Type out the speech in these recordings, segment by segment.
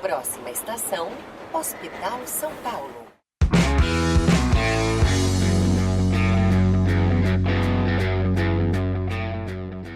Próxima estação, Hospital São Paulo.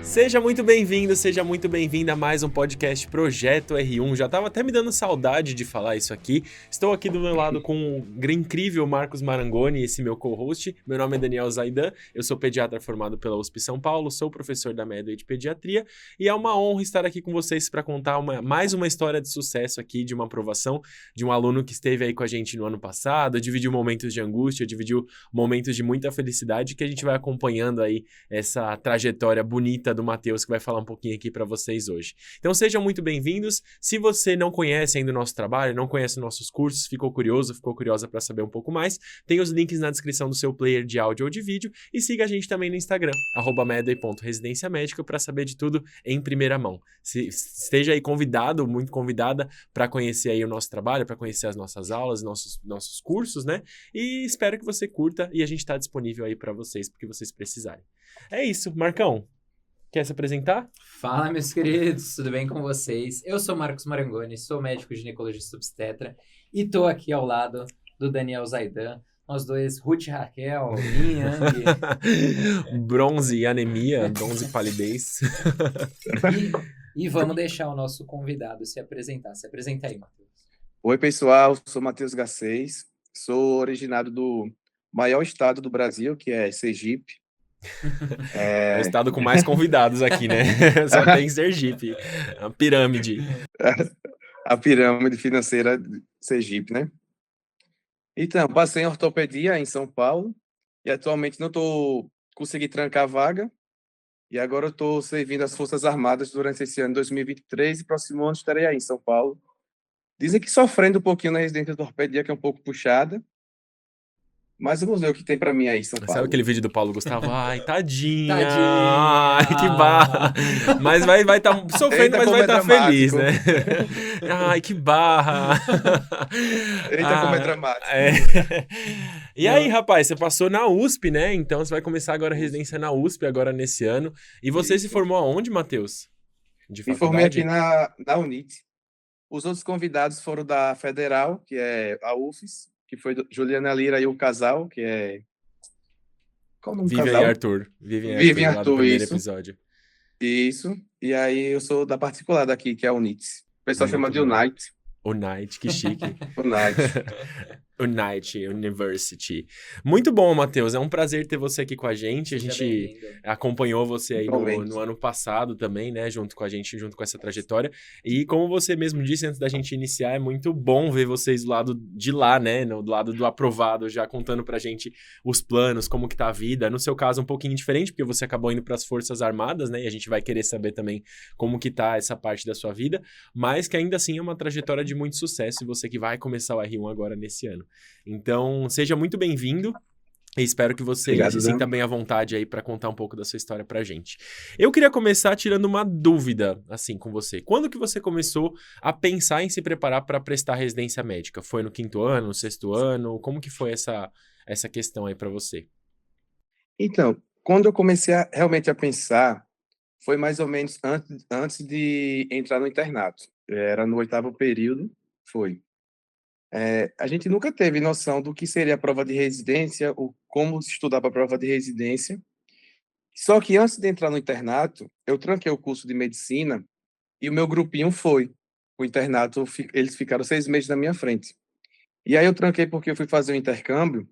Seja muito bem-vindo, seja muito bem-vinda a mais um podcast Projeto R1. Já tava até me dando saudade de falar isso aqui. Estou aqui do meu lado com o incrível Marcos Marangoni, esse meu co-host. Meu nome é Daniel Zaidan, eu sou pediatra formado pela USP São Paulo, sou professor da Medway de Pediatria e é uma honra estar aqui com vocês para contar mais uma história de sucesso aqui, de uma aprovação de um aluno que esteve aí com a gente no ano passado, dividiu momentos de angústia, dividiu momentos de muita felicidade, que a gente vai acompanhando aí essa trajetória bonita do Matheus, que vai falar um pouquinho aqui para vocês hoje. Então sejam muito bem-vindos. Se você não conhece ainda o nosso trabalho, não conhece nossos cursos, ficou curiosa para saber um pouco mais, tem os links na descrição do seu player de áudio ou de vídeo e siga a gente também no Instagram, @medway.residência-médica, para saber de tudo em primeira mão. Esteja aí convidado, muito convidada, para conhecer aí o nosso trabalho, para conhecer as nossas aulas, nossos cursos, né? E espero que você curta e a gente está disponível aí para vocês, porque vocês precisarem. É isso, Marcão. Quer se apresentar? Fala, meus queridos, tudo bem com vocês? Eu sou Marcos Marangoni, sou médico ginecologista obstetra e tô aqui ao lado do Daniel Zaidan, nós dois, Ruth e Raquel, Yin Yang. Bronze e anemia, bronze e palidez. E vamos deixar o nosso convidado se apresentar. Se apresenta aí, Matheus. Oi, pessoal, sou Matheus Garcês, sou originário do maior estado do Brasil, que é Sergipe. É o estado com mais convidados aqui, né? Só tem Sergipe, a pirâmide. A pirâmide financeira de Sergipe, né? Então, passei em ortopedia em São Paulo e atualmente não estou conseguindo trancar a vaga. E agora eu estou servindo as Forças Armadas durante esse ano 2023 e próximo ano estarei aí em São Paulo. Dizem que sofrendo um pouquinho na residência de ortopedia, que é um pouco puxada. Mas vamos ver o que tem pra mim aí, São Paulo. Sabe aquele vídeo do Paulo Gustavo? Ai, tadinha! Tadinha! Ai, que barra! Mas vai estar sofrendo, mas vai estar feliz, né? Ai, que barra! Eita, como é dramático. E aí, rapaz, você passou na USP, né? Então você vai começar agora a residência na USP, agora nesse ano. E você se formou aonde, Matheus? Me formei aqui na UNIT. Os outros convidados foram da Federal, que é a UFES, que foi Juliana Lira e o casal, que é... Qual o nome do casal? Vivian e Arthur. Vivian e Arthur, lá do primeiro episódio. Isso. E aí eu sou da particular daqui, que é a UNIT. O pessoal chama de Unite. Unite, que chique. Unite University. Muito bom, Matheus. É um prazer ter você aqui com a gente. A gente acompanhou você aí no ano passado também, né? Junto com a gente, junto com essa trajetória. E como você mesmo disse antes da gente iniciar, é muito bom ver vocês do lado de lá, né? Do lado do aprovado, já contando pra gente os planos, como que tá a vida. No seu caso, um pouquinho diferente, porque você acabou indo pras Forças Armadas, né? E a gente vai querer saber também como que tá essa parte da sua vida. Mas que ainda assim é uma trajetória de muito sucesso e você que vai começar o R1 agora nesse ano. Então, seja muito bem-vindo e espero que você se sinta bem à vontade aí para contar um pouco da sua história pra gente. Eu queria começar tirando uma dúvida, assim, com você. Quando que você começou a pensar em se preparar para prestar residência médica? Foi no 5º ano, no 6º ano? Como que foi essa questão aí para você? Então, quando eu comecei realmente a pensar, foi mais ou menos antes de entrar no internato. Era no 8º período, foi. A gente nunca teve noção do que seria a prova de residência, ou como se estudar para a prova de residência. Só que antes de entrar no internato, eu tranquei o curso de medicina e o meu grupinho foi. O internato, eles ficaram 6 meses na minha frente. E aí eu tranquei porque eu fui fazer o intercâmbio,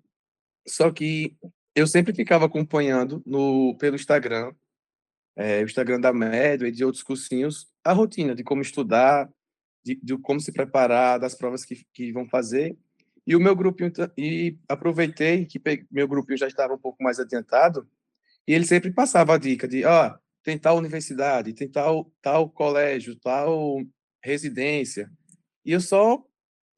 só que eu sempre ficava acompanhando pelo Instagram, o Instagram da Medway e de outros cursinhos, a rotina de como estudar, de como se preparar, das provas que vão fazer. E o meu grupinho, e aproveitei que meu grupinho já estava um pouco mais adiantado, e ele sempre passava a dica de, tem tal universidade, tem tal colégio, tal residência. E eu só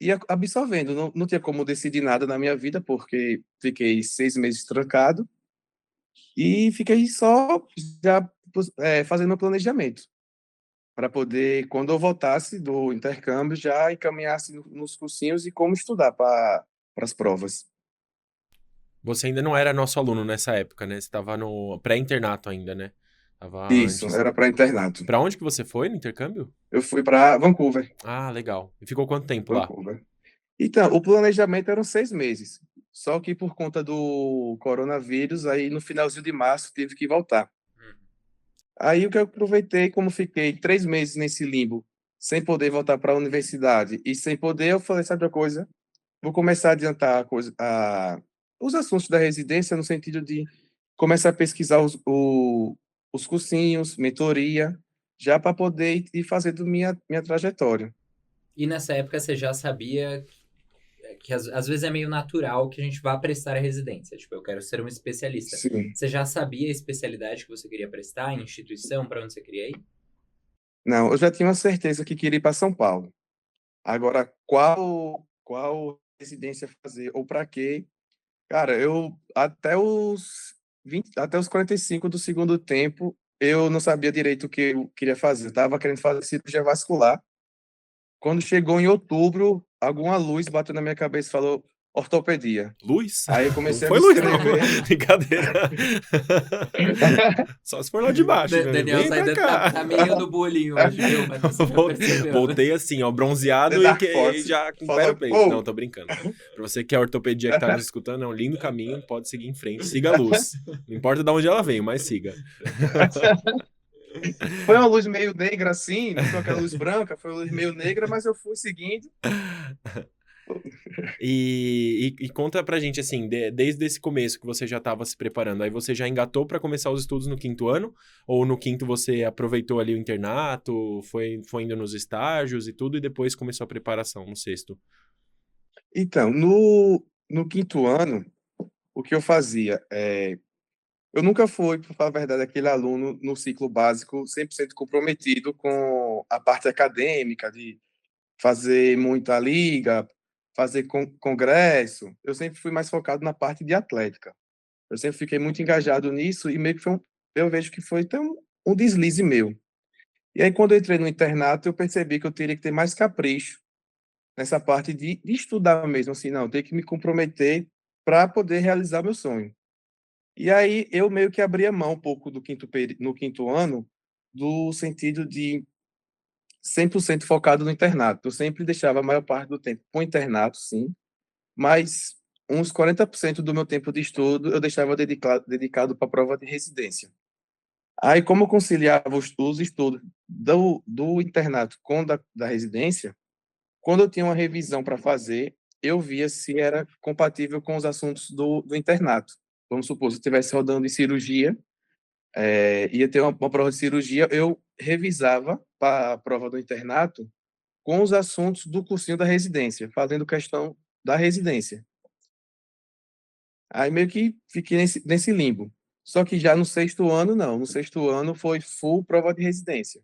ia absorvendo, não tinha como decidir nada na minha vida, porque fiquei 6 meses trancado, e fiquei só já fazendo meu planejamento, para poder, quando eu voltasse do intercâmbio, já encaminhasse nos cursinhos e como estudar para as provas. Você ainda não era nosso aluno nessa época, né? Você estava no pré-internato ainda, né? Tava Isso, antes. era para internato. Pra onde que você foi no intercâmbio? Eu fui para Vancouver, Ah, legal. E ficou quanto tempo lá? Vancouver. Então, o planejamento eram 6 meses. Só que por conta do coronavírus, aí no finalzinho de março tive que voltar. Aí o que eu aproveitei, como fiquei 3 meses nesse limbo, sem poder voltar para a universidade e sem poder, eu falei, sabe uma coisa? Vou começar a adiantar os assuntos da residência no sentido de começar a pesquisar os cursinhos, mentoria, já para poder ir fazendo minha trajetória. E nessa época você já sabia que às vezes é meio natural que a gente vá prestar a residência. Tipo, eu quero ser um especialista. Sim. Você já sabia a especialidade que você queria prestar, a instituição para onde você queria ir? Não, eu já tinha uma certeza que queria ir para São Paulo. Agora, qual residência fazer ou para quê? Cara, eu até os 45 do segundo tempo, eu não sabia direito o que eu queria fazer. Eu estava querendo fazer cirurgia vascular. Quando chegou em outubro, alguma luz bateu na minha cabeça e falou ortopedia. Luz? Aí eu Não comecei a foi me luz, não. inscrever. Brincadeira. Só se for lá de baixo, né? Daniel Vem pra Zaidan cá. tá meio do bullying hoje, viu? Mas você já percebeu, né? Voltei assim, ó, bronzeado The e, Dark e Force. já com o pé Falou, no peito. "Pô." Não, tô brincando. Pra você que é ortopedia que tá nos escutando, é um lindo caminho, pode seguir em frente. Siga a luz. Não importa de onde ela vem, mas siga. Foi uma luz meio negra assim, não foi aquela luz branca, foi uma luz meio negra, mas eu fui seguindo. E conta pra gente, assim, desde esse começo que você já estava se preparando, aí você já engatou pra começar os estudos no quinto ano? Ou no quinto você aproveitou ali o internato, foi indo nos estágios e tudo, e depois começou a preparação no sexto? Então, no quinto ano, o que eu fazia? Eu nunca fui, para falar a verdade, aquele aluno no ciclo básico 100% comprometido com a parte acadêmica, de fazer muita liga, fazer congresso. Eu sempre fui mais focado na parte de atlética. Eu sempre fiquei muito engajado nisso e meio que eu vejo que foi até um deslize meu. E aí, quando eu entrei no internato, eu percebi que eu teria que ter mais capricho nessa parte de estudar mesmo, assim, não, ter que me comprometer para poder realizar meu sonho. E aí eu meio que abria mão um pouco no quinto ano, do sentido de 100% focado no internato. Eu sempre deixava a maior parte do tempo com o internato, sim, mas uns 40% do meu tempo de estudo eu deixava dedicado para a prova de residência. Aí, como eu conciliava os estudos do internato com da residência, quando eu tinha uma revisão para fazer, eu via se era compatível com os assuntos do internato. Vamos supor, se eu estivesse rodando em cirurgia, ia ter uma prova de cirurgia, eu revisava para a prova do internato com os assuntos do cursinho da residência, fazendo questão da residência. Aí meio que fiquei nesse limbo. Só que já no sexto ano, não. No sexto ano foi full prova de residência.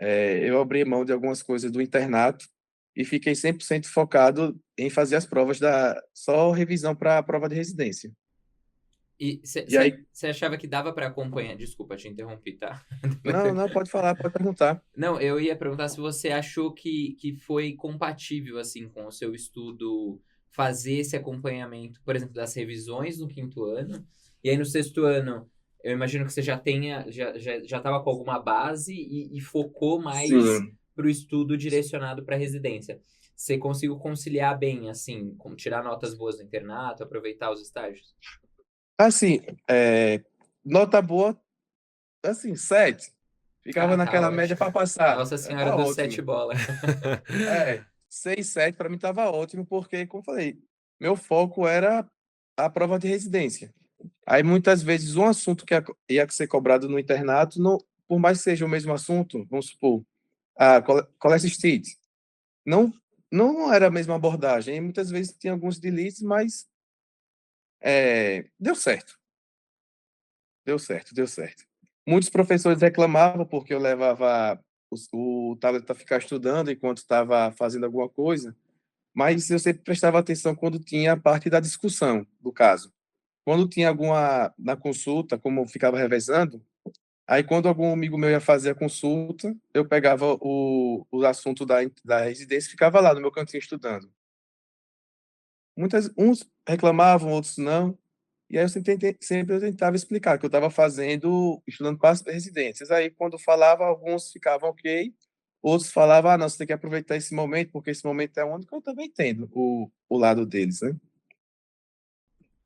Eu abri mão de algumas coisas do internato e fiquei 100% focado em fazer as provas só revisão para a prova de residência. E E aí, você achava que dava para acompanhar? Desculpa, te interrompi, tá? não, pode falar, pode perguntar. Não, eu ia perguntar se você achou que foi compatível, assim, com o seu estudo, fazer esse acompanhamento, por exemplo, das revisões no quinto ano, e aí no sexto ano, eu imagino que você já estava com alguma base e focou mais Sim. para o estudo direcionado para residência. Você conseguiu conciliar bem, assim, como tirar notas boas no internato, aproveitar os estágios? Assim, nota boa, assim, 7. Ficava Ah, tá naquela média ótimo. para passar. Nossa Senhora Tá dos Sete ótimo. Bola. 6, 7 para mim estava ótimo, porque, como eu falei, meu foco era a prova de residência. Aí, muitas vezes, um assunto que ia ser cobrado no internato, não, por mais que seja o mesmo assunto, vamos supor, a cholecystite, não, não era a mesma abordagem. E muitas vezes tinha alguns deletes, mas deu certo. Deu certo, deu certo. Muitos professores reclamavam porque eu levava o tablet para ficar estudando enquanto estava fazendo alguma coisa, mas eu sempre prestava atenção quando tinha a parte da discussão do caso. Quando tinha alguma na consulta, como eu ficava revezando, aí quando algum amigo meu ia fazer a consulta, eu pegava o assunto da residência e ficava lá no meu cantinho estudando. Uns reclamavam, outros não. E aí sempre eu tentava explicar que eu estava estudando para as residências. Aí, quando falava, alguns ficavam ok, outros falavam, não, você tem que aproveitar esse momento, porque esse momento é único. Eu também entendo o lado deles, né?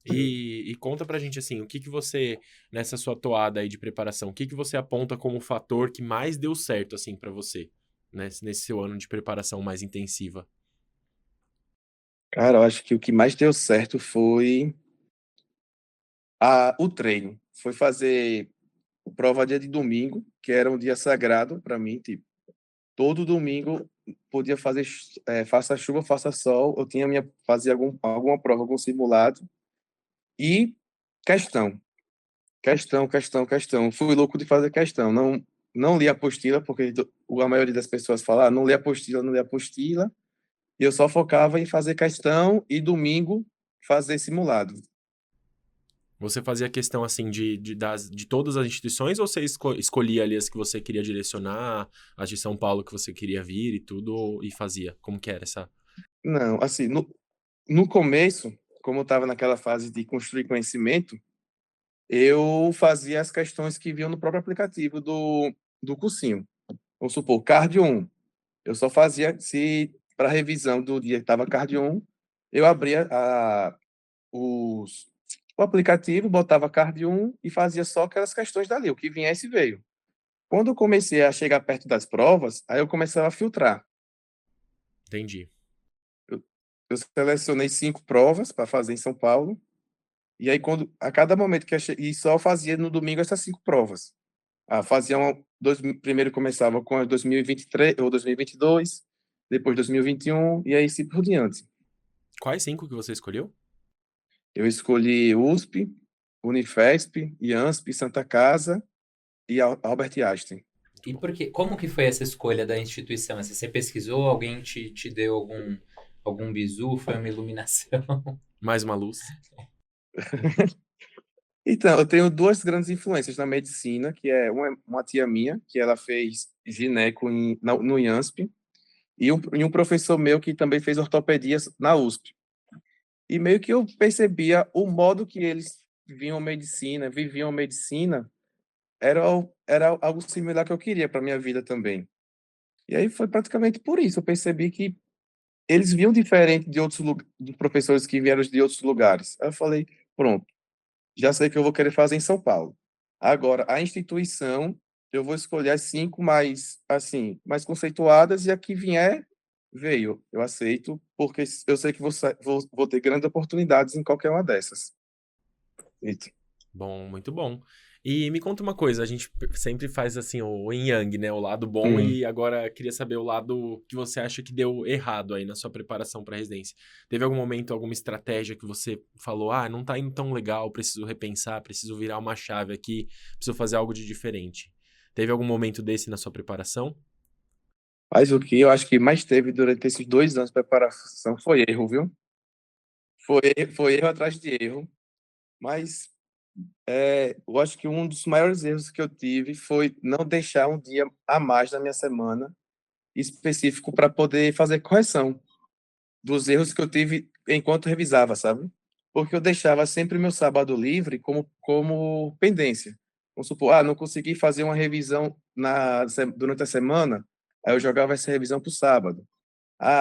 E conta pra gente assim, o que que você, nessa sua toada aí de preparação, o que que você aponta como fator que mais deu certo, assim, pra você, né, nesse seu ano de preparação mais intensiva? Cara, eu acho que o que mais deu certo foi o treino. Foi fazer prova dia de domingo, que era um dia sagrado para mim, tipo, todo domingo podia fazer, faça chuva, faça sol, eu tinha fazia alguma prova, algum simulado, e questão, questão. Fui louco de fazer questão, não li a apostila, porque a maioria das pessoas fala, não li a apostila, não li a apostila, e eu só focava em fazer questão e domingo fazer simulado. Você fazia questão, assim, de todas as instituições ou você escolhia ali as que você queria direcionar, as de São Paulo que você queria vir e tudo, e fazia? Como que era essa... Não, assim, no começo, como eu estava naquela fase de construir conhecimento, eu fazia as questões que vinham no próprio aplicativo do cursinho. Vamos supor, Cardio 1. Eu só fazia, se para revisão do dia que estava Cardio 1, eu abria o aplicativo, botava Cardio 1 e fazia só aquelas questões dali, o que viesse veio. Quando eu comecei a chegar perto das provas, aí eu começava a filtrar. Entendi. Eu, eu selecionei 5 provas para fazer em São Paulo, e aí a cada momento e só fazia no domingo essas 5 provas. Primeiro começava com a 2023 ou 2022, depois 2021 e aí assim por diante. Quais 5 que você escolheu? Eu escolhi USP, Unifesp, IANSP, Santa Casa e Albert Einstein. E por quê? Como que foi essa escolha da instituição? Assim, você pesquisou, alguém te deu algum bizu, foi uma iluminação? Mais uma luz. Então, eu tenho duas grandes influências na medicina, que é uma tia minha, que ela fez gineco no IANSP, e um professor meu que também fez ortopedia na USP. E meio que eu percebia o modo que eles viviam a medicina, era algo similar que eu queria para minha vida também. E aí foi praticamente por isso, eu percebi que eles viam diferente de professores que vieram de outros lugares. Aí eu falei, pronto, já sei que eu vou querer fazer em São Paulo. Agora, a instituição, eu vou escolher as 5 mais conceituadas e a que vier, veio. Eu aceito, porque eu sei que vou ter grandes oportunidades em qualquer uma dessas. Eita. Bom, muito bom. E me conta uma coisa, a gente sempre faz assim o yin yang, né? O lado bom Hum. e agora queria saber o lado que você acha que deu errado aí na sua preparação para residência. Teve algum momento, alguma estratégia que você falou, não tá indo tão legal, preciso repensar, preciso virar uma chave aqui, preciso fazer algo de diferente. Teve algum momento desse na sua preparação? Mas o que eu acho que mais teve durante esses 2 anos de preparação foi erro, viu? Foi erro atrás de erro. Mas eu acho que um dos maiores erros que eu tive foi não deixar um dia a mais na minha semana específico para poder fazer correção dos erros que eu tive enquanto revisava, sabe? Porque eu deixava sempre meu sábado livre como pendência. Vamos supor, não consegui fazer uma revisão durante a semana, aí eu jogava essa revisão para o sábado.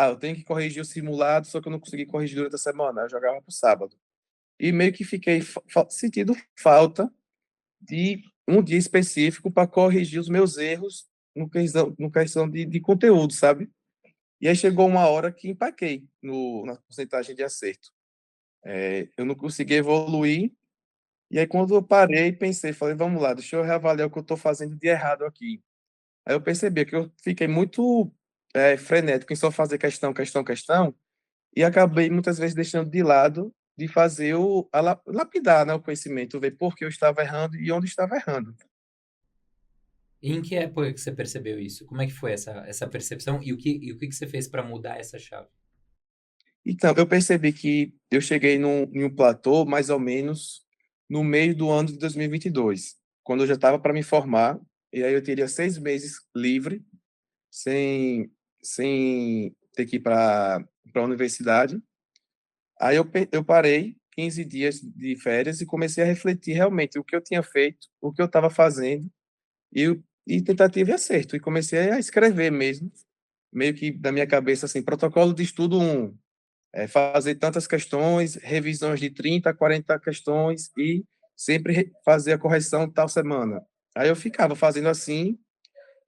Eu tenho que corrigir o simulado, só que eu não consegui corrigir durante a semana, aí eu jogava para o sábado. E meio que fiquei sentindo falta de um dia específico para corrigir os meus erros no questão de conteúdo, sabe? E aí chegou uma hora que empaquei na porcentagem de acerto. Eu não consegui evoluir, e aí quando eu parei, pensei, falei, vamos lá, deixa eu reavaliar o que eu estou fazendo de errado aqui. Aí eu percebi que eu fiquei muito frenético em só fazer questão, e acabei muitas vezes deixando de lado de fazer lapidar, né, o conhecimento, ver por que eu estava errando e onde estava errando. E em que época que você percebeu isso? Como é que foi essa percepção e o que que você fez para mudar essa chave? Então, eu percebi que eu cheguei em um platô mais ou menos no meio do ano de 2022, quando eu já estava para me formar, e aí eu teria 6 meses livre, sem, sem ter que ir para a universidade. Aí eu parei 15 dias de férias e comecei a refletir realmente o que eu tinha feito, o que eu estava fazendo e tentativa e acerto. E comecei a escrever mesmo, meio que da minha cabeça, assim, protocolo de estudo 1, fazer tantas questões, revisões de 30 a 40 questões e sempre fazer a correção tal semana. Aí eu ficava fazendo assim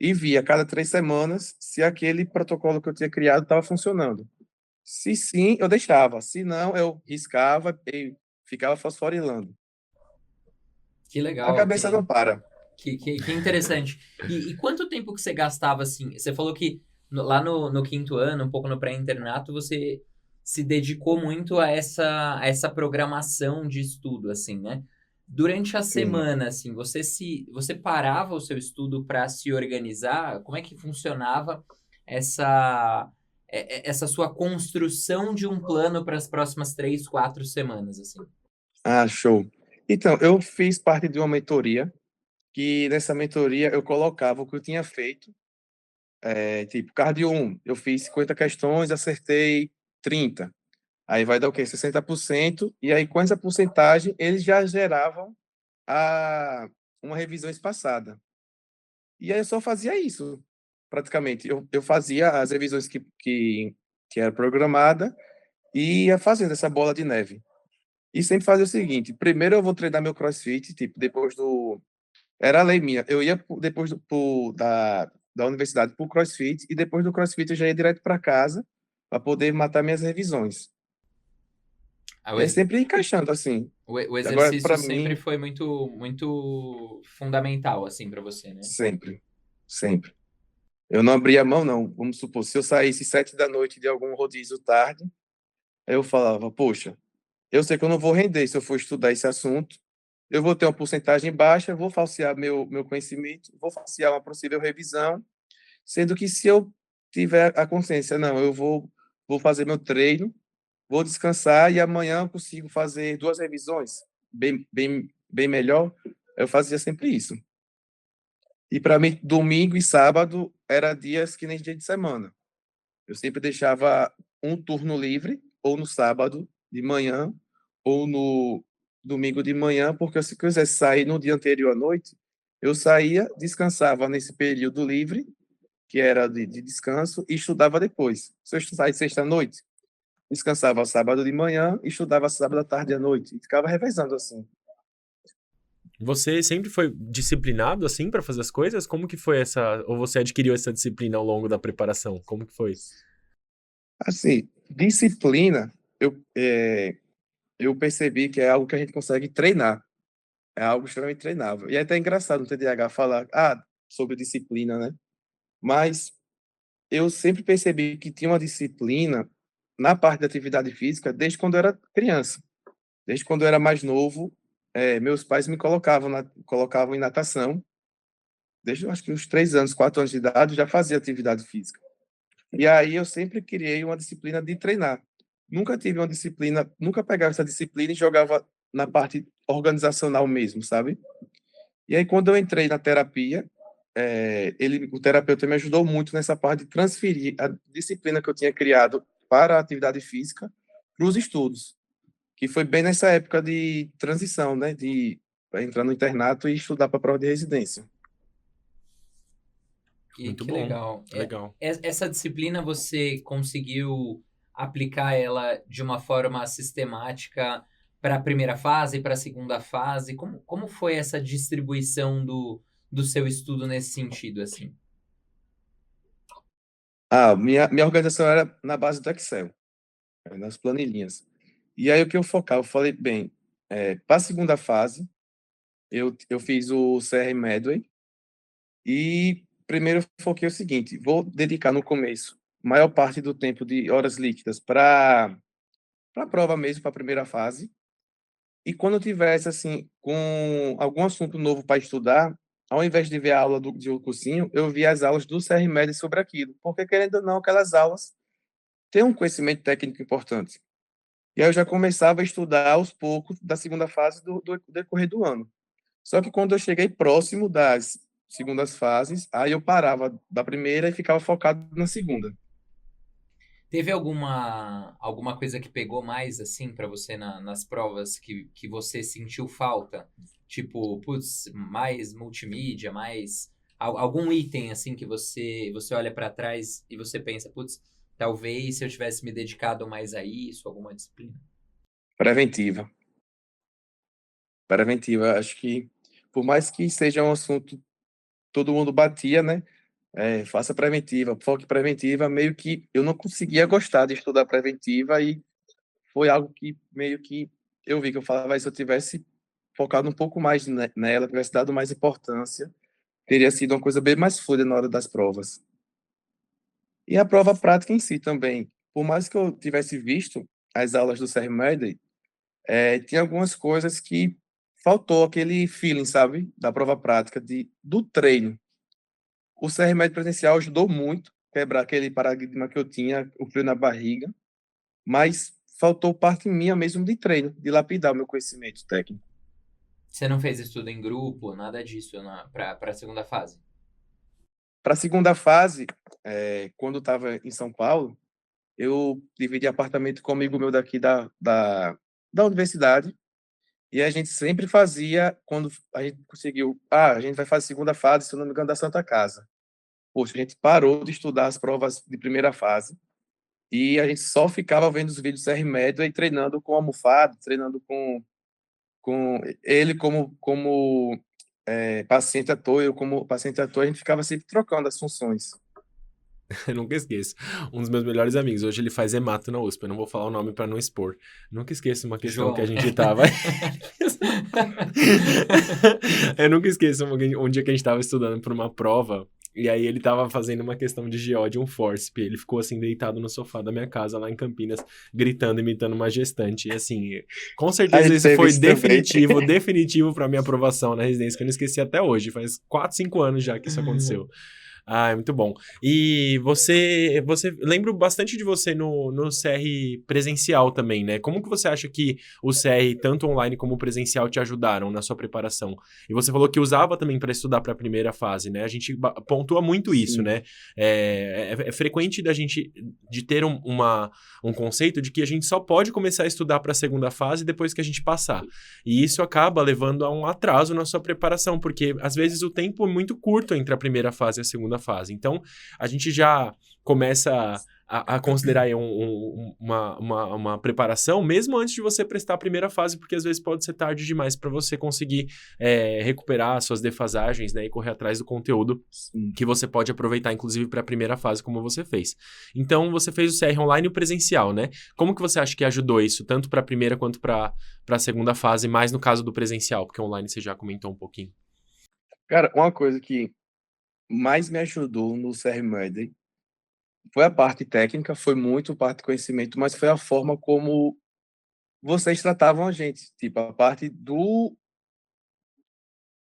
e via a cada 3 semanas se aquele protocolo que eu tinha criado estava funcionando. Se sim, eu deixava. Se não, eu riscava e ficava fosforilando. Que A legal, cabeça não para. que interessante. E quanto tempo que você gastava assim? Você falou que lá no quinto ano, um pouco no pré-internato, você se dedicou muito a essa programação de estudo, assim, né? Durante a Sim. semana, assim, você parava o seu estudo para se organizar? Como é que funcionava essa essa sua construção de um plano para as próximas 3, 4 semanas, assim? Ah, show. Então, eu fiz parte de uma mentoria, que nessa mentoria eu colocava o que eu tinha feito. Tipo, cardio 1, eu fiz 50 questões, acertei 30. Aí vai dar o quê? 60%. E aí, com essa porcentagem, eles já geravam a, uma revisão espaçada. E aí eu só fazia isso, praticamente. Eu fazia as revisões que era programada e ia fazendo essa bola de neve. E sempre fazia o seguinte: primeiro eu vou treinar meu CrossFit, tipo, depois do. Era a lei minha. Eu ia depois da universidade para o CrossFit e depois do CrossFit eu já ia direto para casa para poder matar minhas revisões. Ah, E aí sempre encaixando assim. o Agora, exercício para sempre mim, foi muito fundamental, assim, para você, né? sempre, sempre. Eu não abria mão, não. Vamos supor, se eu saísse 7 da noite de algum rodízio tarde, aí eu falava, poxa, eu sei que eu não vou render se eu for estudar esse assunto, eu vou ter uma porcentagem baixa, vou falsear meu conhecimento, vou falsear uma possível revisão, sendo que se eu tiver a consciência, não, vou fazer meu treino, vou descansar e amanhã eu consigo fazer 2 revisões bem melhor, eu fazia sempre isso. E para mim, domingo e sábado era dias que nem dia de semana. Eu sempre deixava um turno livre, ou no sábado de manhã, ou no domingo de manhã, porque se eu quisesse sair no dia anterior à noite, eu saía, descansava nesse período livre, que era de descanso, e estudava depois. Se eu saísse sexta-noite, descansava sábado de manhã e estudava sábado à tarde à noite. E ficava revezando assim. Você sempre foi disciplinado assim para fazer as coisas? Como que foi essa, ou você adquiriu essa disciplina ao longo da preparação? Como que foi? Assim, disciplina, eu percebi que é algo que a gente consegue treinar. É algo extremamente treinável. E é até engraçado no TDAH falar sobre disciplina, né? Mas eu sempre percebi que tinha uma disciplina na parte da atividade física desde quando eu era criança. Desde quando eu era mais novo, meus pais me colocavam em natação. Desde eu acho que uns 3 anos, 4 anos de idade, eu já fazia atividade física. E aí eu sempre criei uma disciplina de treinar. Nunca tive uma disciplina, nunca pegava essa disciplina e jogava na parte organizacional mesmo, sabe? E aí, quando eu entrei na terapia, o terapeuta me ajudou muito nessa parte de transferir a disciplina que eu tinha criado para a atividade física para os estudos, que foi bem nessa época de transição, né, de pra entrar no internato e estudar para a prova de residência. Muito Que bom, legal. legal. Essa disciplina você conseguiu aplicar ela de uma forma sistemática para a primeira fase e para a segunda fase? Como foi essa distribuição do seu estudo nesse sentido, assim? Minha organização era na base do Excel, nas planilhinhas. E aí o que eu focava? Eu falei, bem, para a segunda fase, eu fiz o CR Medway e primeiro eu foquei o seguinte, vou dedicar no começo maior parte do tempo de horas líquidas para a prova mesmo, para a primeira fase. E quando eu tivesse, assim, com algum assunto novo para estudar, ao invés de ver a aula de um cursinho, eu via as aulas do CR Med sobre aquilo. Porque, querendo ou não, aquelas aulas têm um conhecimento técnico importante. E aí eu já começava a estudar aos poucos da segunda fase do decorrer do ano. Só que quando eu cheguei próximo das segundas fases, aí eu parava da primeira e ficava focado na segunda. Teve alguma coisa que pegou mais, assim, pra você nas provas que você sentiu falta? Tipo, putz, mais multimídia, mais... algum item, assim, que você olha pra trás e você pensa, putz, talvez se eu tivesse me dedicado mais a isso, alguma disciplina. Preventiva. Preventiva, acho que, por mais que seja um assunto, todo mundo batia, né? Faça preventiva, foque preventiva, meio que eu não conseguia gostar de estudar preventiva e foi algo que meio que eu vi que eu falava, se eu tivesse focado um pouco mais nela, tivesse dado mais importância, teria sido uma coisa bem mais fluida na hora das provas. E a prova prática em si também, por mais que eu tivesse visto as aulas do Sr. Medley, tinha algumas coisas que faltou aquele feeling, sabe, da prova prática, do treino. O CR Med presencial ajudou muito a quebrar aquele paradigma que eu tinha, o frio na barriga, mas faltou parte minha mesmo de treino, de lapidar o meu conhecimento técnico. Você não fez estudo em grupo, nada disso pra segunda fase? Para a segunda fase, quando eu estava em São Paulo, eu dividi apartamento com um amigo meu daqui da universidade, e a gente sempre fazia, quando a gente conseguiu, a gente vai fazer segunda fase, se eu não me engano, da Santa Casa. Poxa, a gente parou de estudar as provas de primeira fase e a gente só ficava vendo os vídeos CR Medley e treinando com almofada, treinando com ele como paciente ator, eu como paciente ator, a gente ficava sempre trocando as funções. Eu nunca esqueço. Um dos meus melhores amigos, hoje ele faz hemato na USP, eu não vou falar o nome pra não expor. Nunca esqueço uma questão João. que a gente tava... Eu nunca esqueço um dia que a gente tava estudando pra uma prova, e aí ele tava fazendo uma questão de GO de um fórceps, ele ficou assim deitado no sofá da minha casa lá em Campinas, gritando, imitando uma gestante, e assim, com certeza isso foi definitivo pra minha aprovação na residência, que eu não esqueci até hoje, faz 4, 5 anos já que isso aconteceu. Ah, é muito bom. E você lembro bastante de você no CR presencial também, né? Como que você acha que o CR, tanto online como presencial, te ajudaram na sua preparação? E você falou que usava também para estudar para a primeira fase, né? A gente pontua muito isso, Sim. né? É frequente da gente de ter um conceito de que a gente só pode começar a estudar para a segunda fase depois que a gente passar. E isso acaba levando a um atraso na sua preparação, porque às vezes o tempo é muito curto entre a primeira fase e a segunda fase. Então, a gente já começa a considerar aí uma preparação, mesmo antes de você prestar a primeira fase, porque às vezes pode ser tarde demais para você conseguir recuperar suas defasagens, né, e correr atrás do conteúdo que você pode aproveitar, inclusive, para a primeira fase, como você fez. Então, você fez o CR online e o presencial, né? Como que você acha que ajudou isso, tanto para a primeira quanto para a segunda fase, mais no caso do presencial, porque online você já comentou um pouquinho. Cara, uma coisa que mais me ajudou no CR Medley foi a parte técnica, foi muito parte de conhecimento, mas foi a forma como vocês tratavam a gente. Tipo, a parte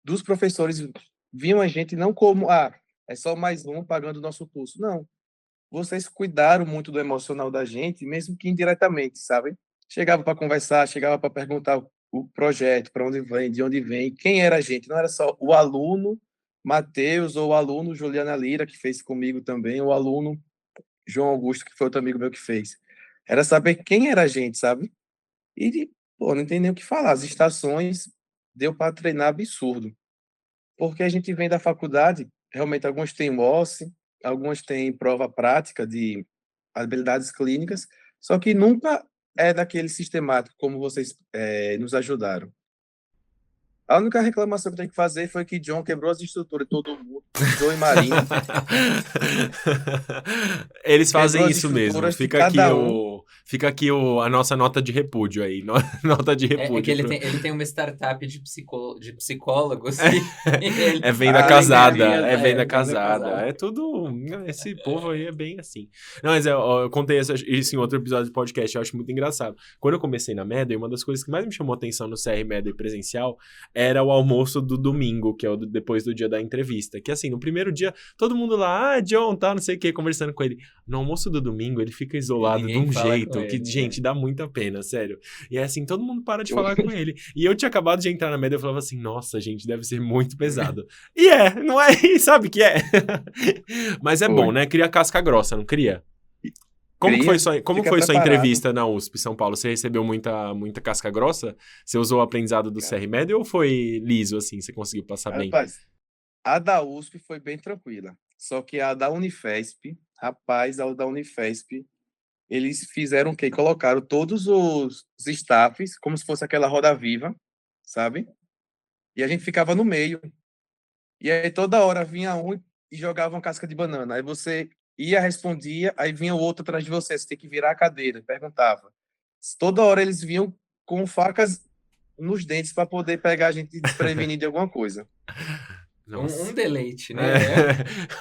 dos professores viam a gente não como, é só mais um pagando o nosso curso. Não. Vocês cuidaram muito do emocional da gente, mesmo que indiretamente, sabe? Chegava para conversar, chegava para perguntar o projeto, para onde vem, de onde vem, quem era a gente. Não era só o aluno Matheus ou o aluno Juliana Lira, que fez comigo também, ou o aluno João Augusto, que foi outro amigo meu que fez. Era saber quem era a gente, sabe? E, não tem nem o que falar. As estações deu para treinar absurdo. Porque a gente vem da faculdade, realmente algumas têm OSCE, algumas têm prova prática de habilidades clínicas, só que nunca é daquele sistemático como vocês nos ajudaram. A única reclamação que eu tenho que fazer foi que John quebrou as estruturas de todo mundo, John e Marina. Eles fazem Quebrou as isso mesmo. estruturas de Fica aqui, cada um. fica aqui a nossa nota de repúdio aí. Nota de repúdio. É que ele tem uma startup de psicólogos. E É venda Ah, casada. legal. É venda venda casada. casada. É tudo. Esse povo aí é bem assim. Não, mas eu contei isso em outro episódio de podcast. Eu acho muito engraçado. Quando eu comecei na Medley, uma das coisas que mais me chamou atenção no CR Medley presencial era o almoço do domingo, que é depois do dia da entrevista. Que assim, no primeiro dia, todo mundo lá, John, tá, não sei o que, conversando com ele. No almoço do domingo, ele fica isolado de Ninguém um fala jeito com que, ele, gente, dá muita pena, sério. E é assim, todo mundo para de falar com ele. E eu tinha acabado de entrar na Medley, eu falava assim, nossa, gente, deve ser muito pesado. E não é? E sabe que é? Mas é bom, né? Cria casca grossa, não cria? Como que cria, como fica foi sua preparado. entrevista na USP São Paulo? Você recebeu muita casca grossa? Você usou o aprendizado do CRMed ou foi liso, assim? Você conseguiu passar bem? Rapaz, a da USP foi bem tranquila. Só que a da Unifesp, rapaz, a da Unifesp, eles fizeram o quê? Colocaram todos os staffs, como se fosse aquela roda viva, sabe? E a gente ficava no meio. E aí toda hora vinha um e jogava uma casca de banana. Aí você ia, respondia, aí vinha o outro atrás de você. Você tem que virar a cadeira, perguntava. Toda hora eles vinham com facas nos dentes para poder pegar a gente desprevenido de alguma coisa. Nossa. Um deleite, né?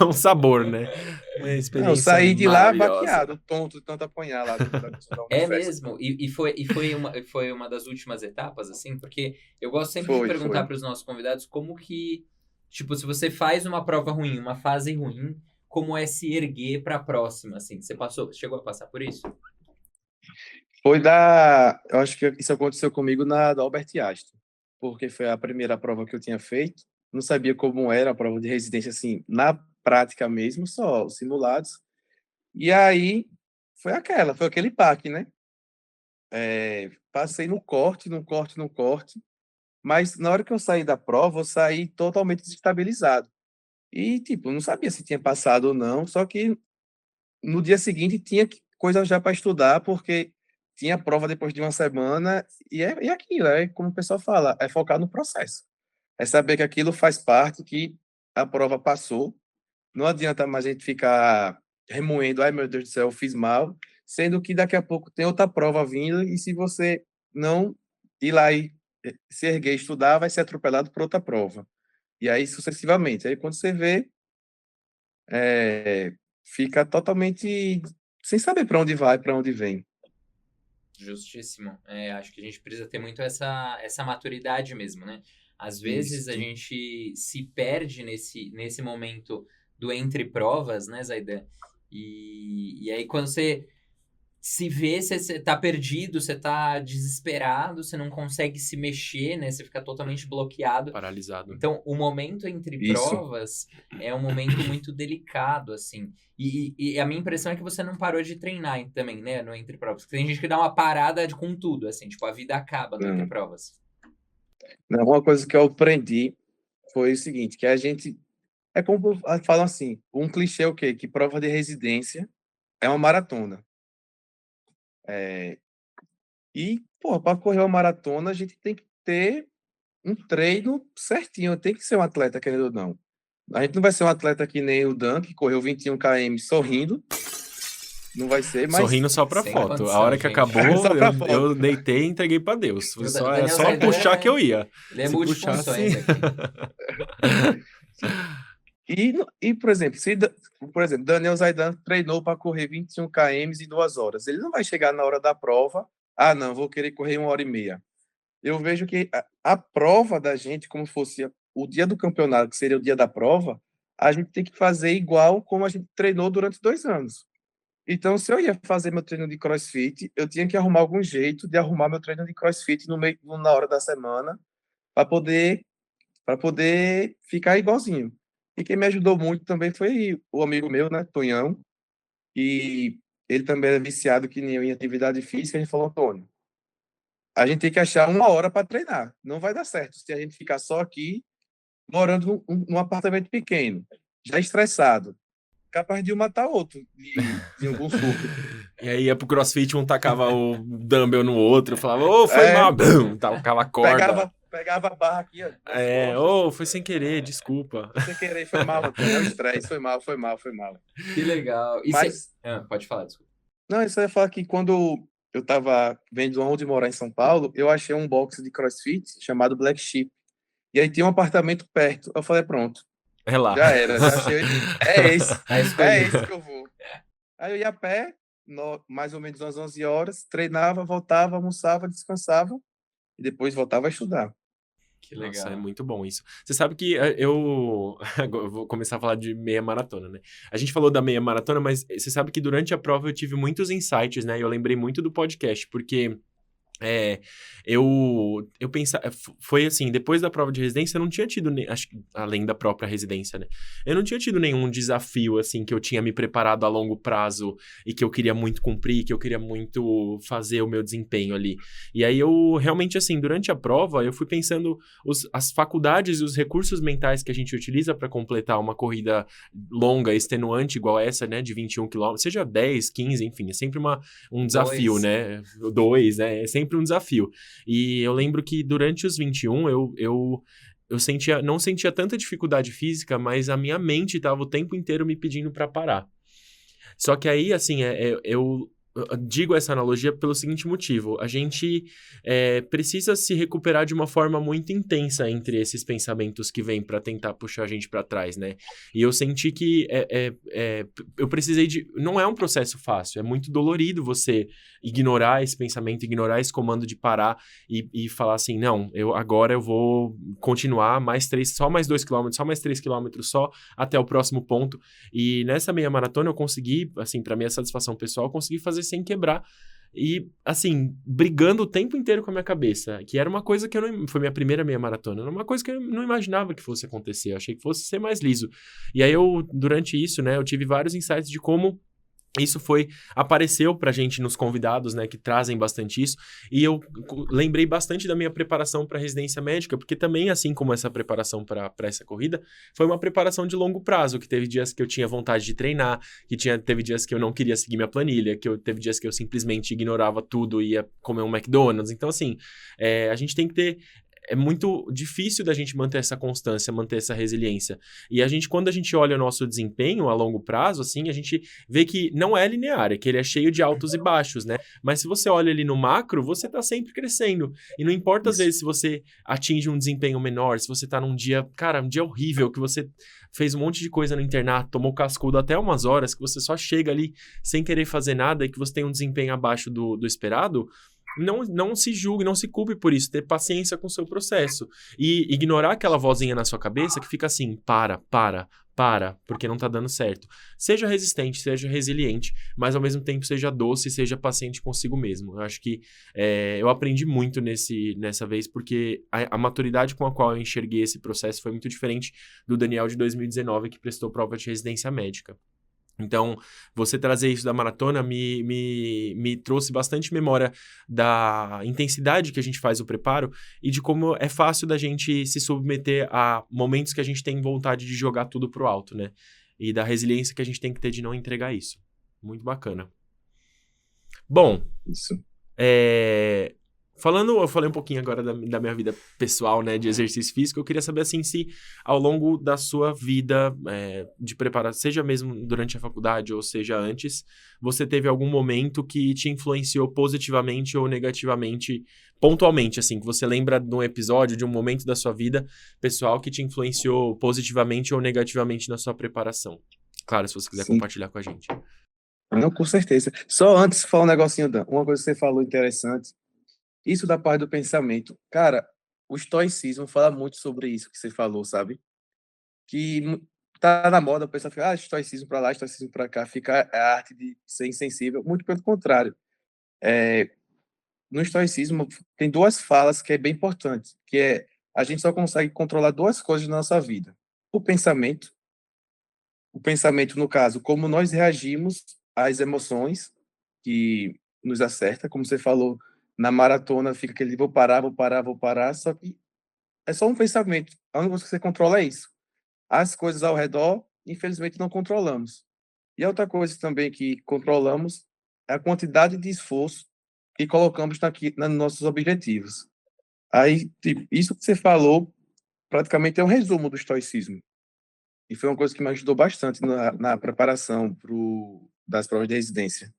É um sabor, né? Uma Não, eu experiência saí de lá maravilhosa. baqueado, tonto, de tanto apanhar lá da questão da É Unifesp. mesmo? E foi uma das últimas etapas, assim? Porque eu gosto sempre de Foi, perguntar foi. para os nossos convidados como que, tipo, se você faz uma prova ruim, uma fase ruim, como é se erguer para a próxima, assim? Chegou a passar por isso? Foi da. Eu acho que isso aconteceu comigo na da Albert Einstein, porque foi a primeira prova que eu tinha feito. Não sabia como era a prova de residência, assim, na prática mesmo, só os simulados. E aí foi aquele baque, né? Passei no corte, no corte, no corte, mas na hora que eu saí da prova, eu saí totalmente desestabilizado. E, tipo, não sabia se tinha passado ou não, só que no dia seguinte tinha coisa já para estudar, porque tinha prova depois de uma semana, e aquilo, é como o pessoal fala, é focar no processo. É saber que aquilo faz parte, que a prova passou. Não adianta mais a gente ficar remoendo, ai meu Deus do céu, eu fiz mal, sendo que daqui a pouco tem outra prova vindo, e se você não ir lá e se erguer e estudar, vai ser atropelado por outra prova. E aí sucessivamente. Aí quando você vê, fica totalmente sem saber para onde vai, para onde vem. Justíssimo. Acho que a gente precisa ter muito essa maturidade mesmo, né? Às vezes a Isso. gente se perde nesse momento do entre provas, né, Zaidan? E aí quando você se vê, você tá perdido, você tá desesperado, você não consegue se mexer, né? Você fica totalmente bloqueado. Paralisado. Então, o momento entre Isso. provas é um momento muito delicado, assim. E a minha impressão é que você não parou de treinar também, né? No entre provas. Porque tem gente que dá uma parada com tudo, assim. Tipo, a vida acaba no entre provas. Uma coisa que eu aprendi foi o seguinte, que a gente... É como falam assim, um clichê é o quê? Que prova de residência é uma maratona. E, pô, para correr uma maratona, a gente tem que ter um treino certinho. Tem que ser um atleta, querendo ou não. A gente não vai ser um atleta que nem o Dan, que correu 21 km sorrindo. Não vai ser, mas... Sorrindo só pra Sem foto. condição, A hora que gente. acabou, Só pra foto. eu deitei e entreguei pra Deus. O Só, Daniel só Zaidan puxar que eu ia. Ele é Se multifunções puxasse... aqui. E, por exemplo, Daniel Zaidan treinou para correr 21 km em 2 horas. Ele não vai chegar na hora da prova, não, vou querer correr 1 hora e meia. Eu vejo que a prova da gente, como fosse o dia do campeonato, que seria o dia da prova, a gente tem que fazer igual como a gente treinou durante 2 anos. Então, se eu ia fazer meu treino de CrossFit, eu tinha que arrumar algum jeito de arrumar meu treino de CrossFit na hora da semana para poder ficar igualzinho. E quem me ajudou muito também foi o amigo meu, né, Tonhão, e ele também é viciado que nem eu em atividade física. A gente falou, Antônio, a gente tem que achar 1 hora para treinar. Não vai dar certo se a gente ficar só aqui, morando num apartamento pequeno, já estressado, capaz de um matar outro de algum surto. E aí ia pro CrossFit, um tacava o dumbbell no outro, falava, ô, foi É. mal, bum, tacava a corda. Pegava a barra aqui, ó, nas costas. Ô, foi sem querer, desculpa. Sem querer, foi mal, Antônio. É o estresse, foi mal. Que legal. Mas, Pode falar, desculpa. não, isso eu ia falar que quando eu estava vendo onde morar em São Paulo, eu achei um box de CrossFit chamado Black Sheep. E aí tinha um apartamento perto. Eu falei, pronto, É lá. já era, já achei. É esse, Tá escolhido. que eu vou. Aí eu ia a pé, mais ou menos umas 11 horas, treinava, voltava, almoçava, descansava e depois voltava a estudar. Que legal. Nossa, é muito bom isso. Você sabe que agora eu vou começar a falar de meia maratona, né? A gente falou da meia maratona, mas você sabe que durante a prova eu tive muitos insights, né? E eu lembrei muito do podcast, porque É, eu pensava, foi assim, depois da prova de residência, eu não tinha tido, acho que além da própria residência, né? Eu não tinha tido nenhum desafio, assim, que eu tinha me preparado a longo prazo e que eu queria muito cumprir, que eu queria muito fazer o meu desempenho ali. E aí eu, realmente, assim, durante a prova, eu fui pensando as faculdades e os recursos mentais que a gente utiliza para completar uma corrida longa, extenuante, igual essa, né, de 21 quilômetros, seja 10, 15, enfim, é sempre um desafio, Dois. né? Dois, né? É sempre um desafio. E eu lembro que durante os 21, eu não sentia tanta dificuldade física, mas a minha mente estava o tempo inteiro me pedindo para parar. Só que aí, assim, eu digo essa analogia pelo seguinte motivo: a gente precisa se recuperar de uma forma muito intensa entre esses pensamentos que vêm para tentar puxar a gente para trás, né? E eu senti que eu precisei de. Não é um processo fácil, é muito dolorido você ignorar esse pensamento, ignorar esse comando de parar e falar assim: não, agora eu vou continuar só mais 2 quilômetros, só mais 3 quilômetros, só até o próximo ponto. E nessa meia maratona eu consegui, assim, para minha satisfação pessoal, eu consegui fazer sem quebrar. E, assim, brigando o tempo inteiro com a minha cabeça, que era uma coisa que eu não. Foi minha primeira meia maratona, era uma coisa que eu não imaginava que fosse acontecer, eu achei que fosse ser mais liso. E aí durante isso, né, eu tive vários insights de como. Isso apareceu pra gente nos convidados, né, que trazem bastante isso, e eu lembrei bastante da minha preparação para residência médica, porque também, assim como essa preparação para essa corrida, foi uma preparação de longo prazo, que teve dias que eu tinha vontade de treinar, teve dias que eu não queria seguir minha planilha, teve dias que eu simplesmente ignorava tudo e ia comer um McDonald's. Então, assim, a gente tem que ter. É muito difícil da gente manter essa constância, manter essa resiliência. E quando a gente olha o nosso desempenho a longo prazo, assim, a gente vê que não é linear, é que ele é cheio de altos e baixos, né? Mas se você olha ali no macro, você tá sempre crescendo. E não importa, às Isso. vezes, se você atinge um desempenho menor, se você tá num dia, cara, um dia horrível, que você fez um monte de coisa no internato, tomou cascudo até umas horas, que você só chega ali sem querer fazer nada e que você tem um desempenho abaixo do esperado. Não se julgue, não se culpe por isso, ter paciência com o seu processo. E ignorar aquela vozinha na sua cabeça que fica assim: para, porque não tá dando certo. Seja resistente, seja resiliente, mas ao mesmo tempo seja doce, seja paciente consigo mesmo. Eu acho que eu aprendi muito nessa vez, porque a maturidade com a qual eu enxerguei esse processo foi muito diferente do Daniel de 2019, que prestou prova de residência médica. Então, você trazer isso da maratona me trouxe bastante memória da intensidade que a gente faz o preparo e de como é fácil da gente se submeter a momentos que a gente tem vontade de jogar tudo pro alto, né? E da resiliência que a gente tem que ter de não entregar isso. Muito bacana. Bom, Isso. eu falei um pouquinho agora da minha vida pessoal, né, de exercício físico. Eu queria saber, assim, se ao longo da sua vida de preparação, seja mesmo durante a faculdade ou seja antes, você teve algum momento que te influenciou positivamente ou negativamente, pontualmente, assim, que você lembra de um episódio, de um momento da sua vida pessoal que te influenciou positivamente ou negativamente na sua preparação. Claro, se você quiser Sim. compartilhar com a gente. Não, com certeza. Só antes, falar um negocinho, Dan. Uma coisa que você falou interessante. Isso da parte do pensamento. Cara, o estoicismo fala muito sobre isso que você falou, sabe? Que tá na moda, o pessoal fica, estoicismo pra lá, estoicismo pra cá, fica a arte de ser insensível. Muito pelo contrário. No estoicismo, tem duas falas que é bem importante, que é a gente só consegue controlar duas coisas na nossa vida. O pensamento, no caso, como nós reagimos às emoções que nos acerta, como você falou, na maratona fica aquele vou parar, só que é só um pensamento. A única coisa que você controla é isso. As coisas ao redor, infelizmente, não controlamos. E a outra coisa também que controlamos é a quantidade de esforço que colocamos nos nossos objetivos. Aí, tipo, isso que você falou, praticamente é um resumo do estoicismo. E foi uma coisa que me ajudou bastante na preparação das provas de residência.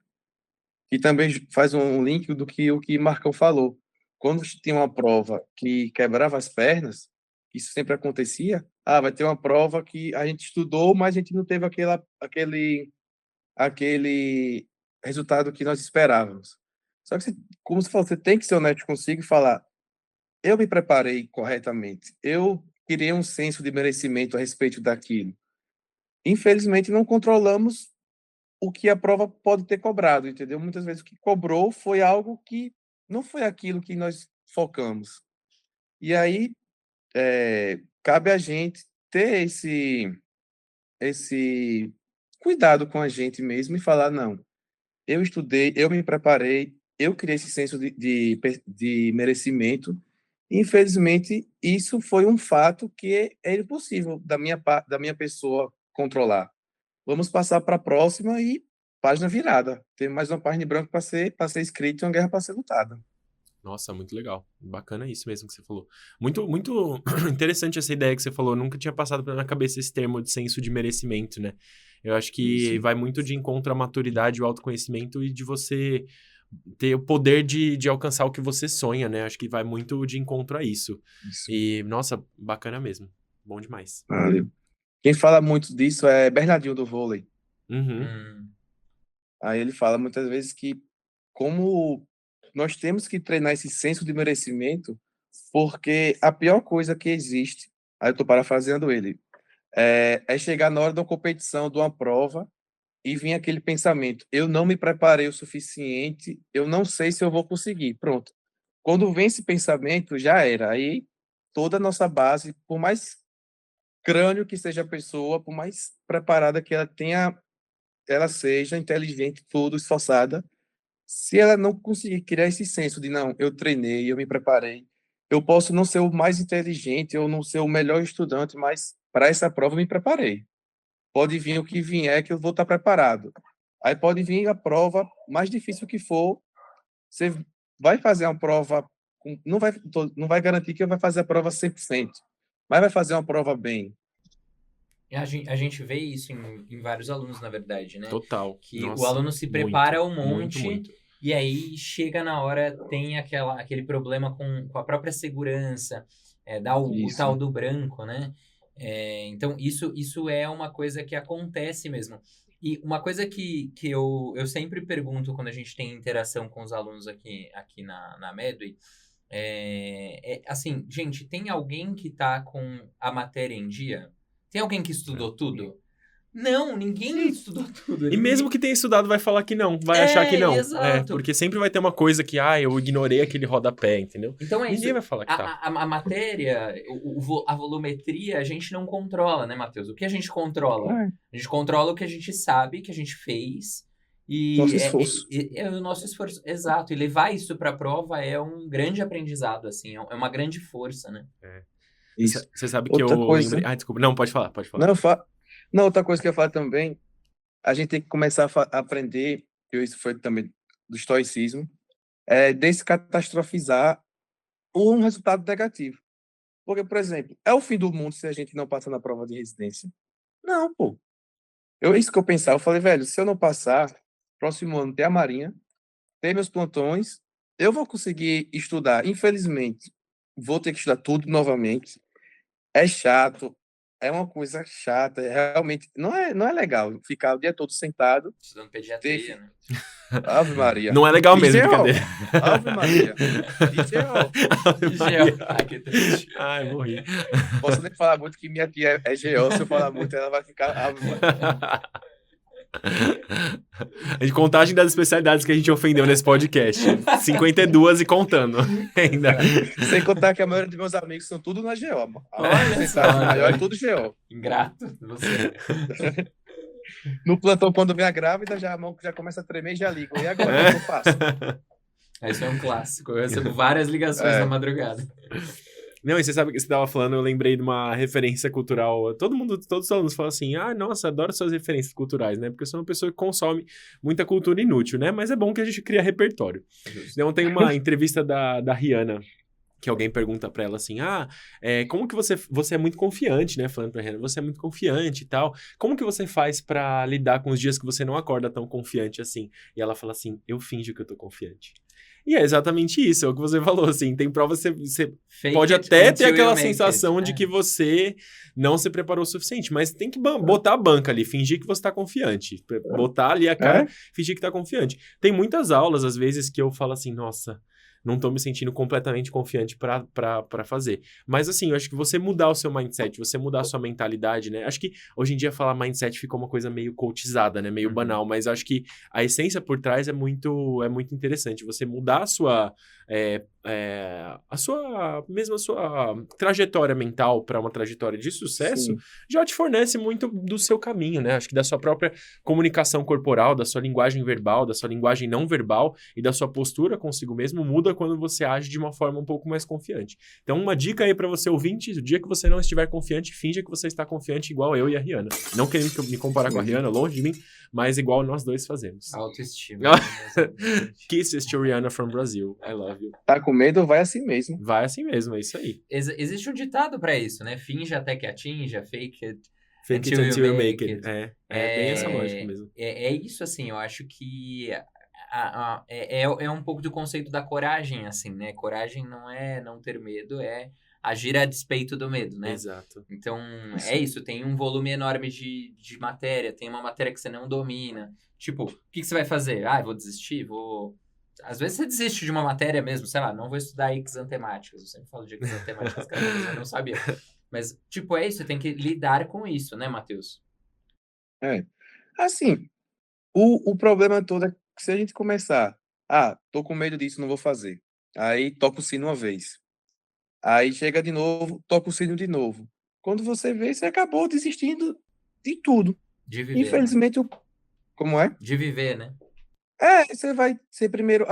E também faz um link do que o que Marcão falou. Quando tinha uma prova que quebrava as pernas, isso sempre acontecia, vai ter uma prova que a gente estudou, mas a gente não teve aquele resultado que nós esperávamos. Só que, como você falou, você tem que ser honesto consigo e falar: eu me preparei corretamente, eu criei um senso de merecimento a respeito daquilo. Infelizmente, não controlamos o que a prova pode ter cobrado, entendeu? Muitas vezes o que cobrou foi algo que não foi aquilo que nós focamos. E aí, cabe a gente ter esse cuidado com a gente mesmo e falar, não, eu estudei, eu me preparei, eu criei esse senso de merecimento. Infelizmente, isso foi um fato que é impossível da minha pessoa controlar. Vamos passar para a próxima e página virada. Tem mais uma página em branco para ser escrita e uma guerra para ser lutada. Nossa, muito legal. Bacana isso mesmo que você falou. Muito, muito interessante essa ideia que você falou. Nunca tinha passado pela minha cabeça esse termo de senso de merecimento, né? Eu acho que Isso. vai muito de encontro à maturidade, o autoconhecimento e de você ter o poder de alcançar o que você sonha, né? Acho que vai muito de encontro a isso. Isso. E, nossa, bacana mesmo. Bom demais. Valeu. Quem fala muito disso é Bernardinho do vôlei. Uhum. Aí ele fala muitas vezes que como nós temos que treinar esse senso de merecimento, porque a pior coisa que existe, aí eu estou parafraseando ele, é chegar na hora de uma competição, de uma prova, e vir aquele pensamento, eu não me preparei o suficiente, eu não sei se eu vou conseguir. Pronto. Quando vem esse pensamento, já era. Aí toda a nossa base, por mais crânio que seja a pessoa, por mais preparada que ela seja inteligente, tudo, esforçada, se ela não conseguir criar esse senso de, não, eu treinei, eu me preparei, eu posso não ser o mais inteligente, eu não ser o melhor estudante, mas para essa prova eu me preparei. Pode vir o que vier, que eu vou estar preparado. Aí pode vir a prova mais difícil que for, você vai fazer uma prova, não vai garantir que vai fazer a prova 100%, mas vai fazer uma prova bem. A gente vê isso em vários alunos, na verdade, né? Total. Que Nossa, o aluno se prepara um muito, monte muito. e aí chega na hora, tem aquele problema com a própria segurança, dá o Isso. tal do branco, né? Então, isso é uma coisa que acontece mesmo. E uma coisa que eu sempre pergunto quando a gente tem interação com os alunos aqui na Medway, assim, gente, tem alguém que tá com a matéria em dia? Tem alguém que estudou tudo? Não, ninguém estudou tudo. E mesmo que tenha estudado, vai falar que não. Vai achar que não. Exato. Porque sempre vai ter uma coisa que, eu ignorei aquele rodapé, entendeu? Então é Ninguém isso. vai falar que tá. A matéria, a volumetria, a gente não controla, né, Matheus? O que a gente controla? A gente controla o que a gente sabe, que a gente fez. E Nosso esforço. é o nosso esforço. Exato. E levar isso para a prova é um grande aprendizado, assim. É uma grande força, né? Isso. Você sabe que Outra eu coisa- lembrei... desculpa. Não, pode falar. Não, outra coisa que eu ia falar também, a gente tem que começar a aprender, que isso foi também do estoicismo, descatastrofizar um resultado negativo. Porque, por exemplo, é o fim do mundo se a gente não passa na prova de residência? Não, pô. Isso que eu pensava, eu falei, velho, se eu não passar, próximo ano tem a Marinha, tem meus plantões, eu vou conseguir estudar. Infelizmente, vou ter que estudar tudo novamente. É chato, é uma coisa chata, realmente não é legal ficar o dia todo sentado. Estudando pediatria, né? Ave Maria. Não é legal mesmo, IGO. brincadeira. Ave Maria. IGO. Ai, que triste. Ai, morri. Posso nem falar muito que minha tia é GO, se eu falar muito ela vai ficar... Ave Maria. A gente contagem das especialidades que a gente ofendeu nesse podcast. 52 e contando ainda. Sem contar que a maioria dos meus amigos são tudo na GO. Mano. Olha só, Maior é tudo GO. Ingrato. Você. No plantão, quando vem a grávida, a mão já começa a tremer e já liga. E agora, o que eu faço? Isso é um clássico. Eu recebo várias ligações na madrugada. Não, e você sabe o que você estava falando, eu lembrei de uma referência cultural. Todos os alunos falam assim, nossa, adoro suas referências culturais, né? Porque eu sou uma pessoa que consome muita cultura inútil, né? Mas é bom que a gente cria repertório. Então tem uma entrevista da Rihanna, que alguém pergunta pra ela assim, como que você é muito confiante, né? Falando pra Rihanna, você é muito confiante e tal. Como que você faz pra lidar com os dias que você não acorda tão confiante assim? E ela fala assim, eu finjo que eu tô confiante. E é exatamente isso, é o que você falou, assim, tem provas que você pode até ter aquela sensação de que você não se preparou o suficiente, mas tem que botar a banca ali, fingir que você tá confiante, botar ali a cara, fingir que tá confiante. Tem muitas aulas, às vezes, que eu falo assim, nossa, não tô me sentindo completamente confiante pra fazer. Mas assim, eu acho que você mudar o seu mindset, você mudar a sua mentalidade, né? Acho que hoje em dia falar mindset ficou uma coisa meio coachizada, né? Meio banal, mas eu acho que a essência por trás é muito interessante. Você mudar a sua trajetória mental para uma trajetória de sucesso, Sim. já te fornece muito do seu caminho, né? Acho que da sua própria comunicação corporal, da sua linguagem verbal, da sua linguagem não verbal e da sua postura consigo mesmo muda quando você age de uma forma um pouco mais confiante. Então, uma dica aí para você ouvinte, o dia que você não estiver confiante, finja que você está confiante igual eu e a Rihanna. Não querendo me comparar com a Rihanna, longe de mim, mas igual nós dois fazemos. Autoestima. Né? Exatamente. Kisses to Rihanna from Brazil. I love you. Tá com medo? Vai assim mesmo. Vai assim mesmo, é isso aí. Existe um ditado pra isso, né? Finja até que atinja, fake it Fake it until you make it. É bem essa É, lógica mesmo. é isso, assim, eu acho que é um pouco do conceito da coragem, assim, né? Coragem não é não ter medo, é agir a despeito do medo, né? Exato. Então, é isso, tem um volume enorme de matéria, tem uma matéria que você não domina. Tipo, o que você vai fazer? Ah, eu vou desistir? Às vezes você desiste de uma matéria mesmo, sei lá, não vou estudar exantemáticas. Eu sempre falo de exantemáticas, cara, mas eu não sabia. Mas, tipo, é isso, você tem que lidar com isso, né, Matheus? É. Assim, o problema todo é que se a gente começar, tô com medo disso, não vou fazer. Aí toca o sino uma vez. Aí chega de novo, toca o sino de novo. Quando você vê, você acabou desistindo de tudo. De viver, né? Infelizmente, como é? De viver, né? Você vai ser primeiro,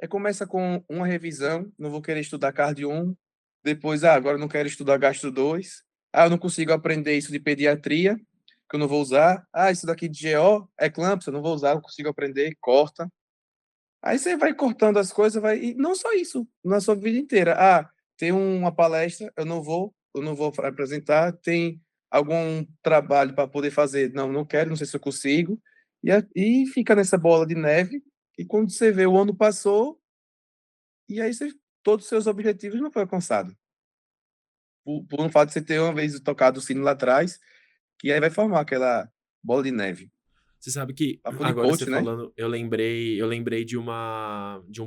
começa com uma revisão, não vou querer estudar cardio 1, depois, agora eu não quero estudar gastro 2, eu não consigo aprender isso de pediatria, que eu não vou usar, isso daqui de GO, eclâmpsia, eu não vou usar, não consigo aprender, corta. Aí você vai cortando as coisas, e não só isso, na sua vida inteira. Tem uma palestra, eu não vou apresentar, tem algum trabalho para poder fazer, não quero, não sei se eu consigo, e fica nessa bola de neve, e quando você vê, o ano passou, e aí todos os seus objetivos não foram alcançados. Por um fato de você ter uma vez tocado o sino lá atrás, que aí vai formar aquela bola de neve. Você sabe que, Papo de agora coach, você né? falando, eu lembrei de um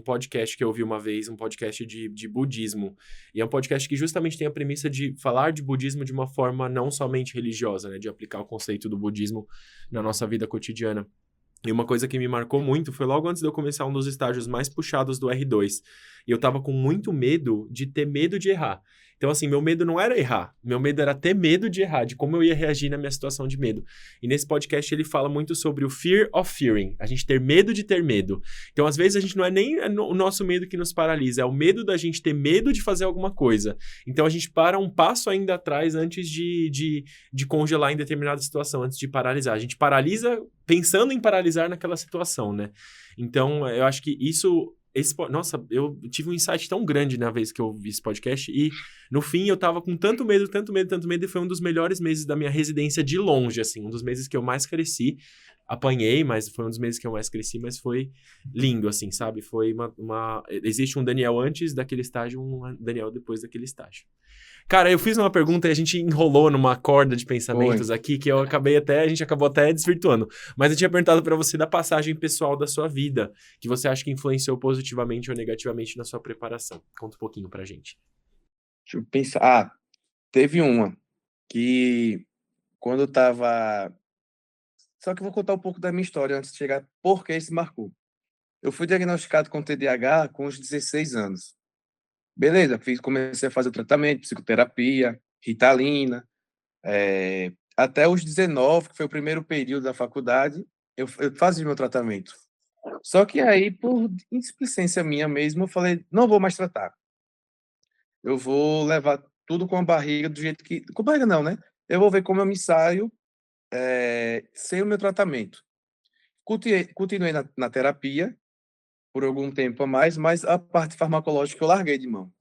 podcast que eu ouvi uma vez, um podcast de budismo. E é um podcast que justamente tem a premissa de falar de budismo de uma forma não somente religiosa, né? De aplicar o conceito do budismo na nossa vida cotidiana. E uma coisa que me marcou muito foi logo antes de eu começar um dos estágios mais puxados do R2. E eu tava com muito medo de ter medo de errar. Então, assim, meu medo não era errar. Meu medo era ter medo de errar, de como eu ia reagir na minha situação de medo. E nesse podcast ele fala muito sobre o fear of fearing. A gente ter medo de ter medo. Então, às vezes, a gente não é nem o nosso medo que nos paralisa. É o medo da gente ter medo de fazer alguma coisa. Então, a gente para um passo ainda atrás antes de congelar em determinada situação, antes de paralisar. A gente paralisa pensando em paralisar naquela situação, né? Então, eu acho que isso... Nossa, eu tive um insight tão grande na vez que eu vi esse podcast e no fim eu tava com tanto medo e foi um dos melhores meses da minha residência de longe, assim, um dos meses que eu mais cresci. Apanhei, mas foi um dos meses que eu mais cresci, mas foi lindo, assim, sabe? Foi existe um Daniel antes daquele estágio, um Daniel depois daquele estágio. Cara, eu fiz uma pergunta e a gente enrolou numa corda de pensamentos aqui que a gente acabou até desvirtuando. Mas eu tinha perguntado pra você da passagem pessoal da sua vida, que você acha que influenciou positivamente ou negativamente na sua preparação. Conta um pouquinho pra gente. Deixa eu pensar. Teve uma que quando eu tava... Só que eu vou contar um pouco da minha história antes de chegar por que isso marcou. Eu fui diagnosticado com TDAH com os 16 anos. Beleza, comecei a fazer o tratamento, psicoterapia, Ritalina. Até os 19, que foi o primeiro período da faculdade, eu fazia meu tratamento. Só que aí, por insuficiência minha mesmo, eu falei, não vou mais tratar. Eu vou levar tudo com a barriga do jeito que... Com a barriga não, né? Eu vou ver como eu me saio sem o meu tratamento. Continuei na terapia por algum tempo a mais, mas a parte farmacológica eu larguei de mão.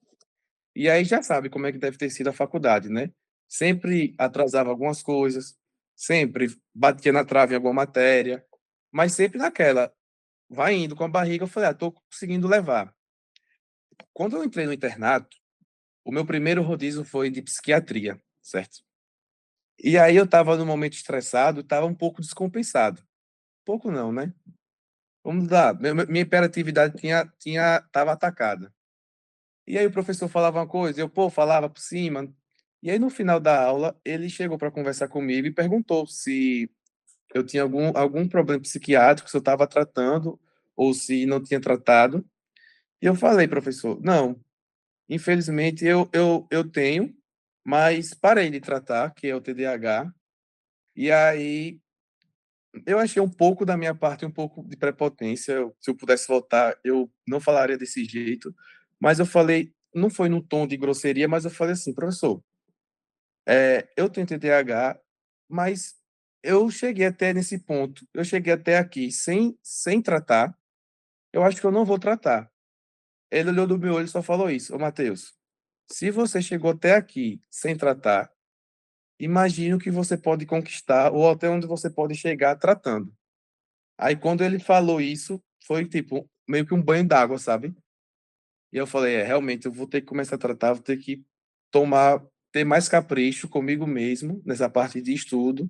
E aí já sabe como é que deve ter sido a faculdade, né? Sempre atrasava algumas coisas, sempre batia na trave em alguma matéria, mas sempre naquela, vai indo com a barriga, eu falei, tô conseguindo levar. Quando eu entrei no internato, o meu primeiro rodízio foi de psiquiatria, certo? E aí eu estava num momento estressado, estava um pouco descompensado. Pouco não, né? Vamos lá, minha hiperatividade estava atacada. E aí o professor falava uma coisa, eu, pô, falava por cima. E aí no final da aula, ele chegou para conversar comigo e perguntou se eu tinha algum problema psiquiátrico, se eu estava tratando ou se não tinha tratado. E eu falei, professor, não, infelizmente eu tenho, mas parei de tratar, que é o TDAH. E aí eu achei um pouco da minha parte, um pouco de prepotência. Se eu pudesse voltar, eu não falaria desse jeito. Mas eu falei, não foi num tom de grosseria, mas eu falei assim, professor, eu tenho TDAH, mas eu cheguei até nesse ponto, eu cheguei até aqui sem tratar, eu acho que eu não vou tratar. Ele olhou do meu olho e só falou isso, ô Matheus, se você chegou até aqui sem tratar, imagine o que você pode conquistar ou até onde você pode chegar tratando. Aí quando ele falou isso, foi tipo meio que um banho d'água, sabe? E eu falei, realmente eu vou ter que começar a tratar, vou ter que ter mais capricho comigo mesmo nessa parte de estudo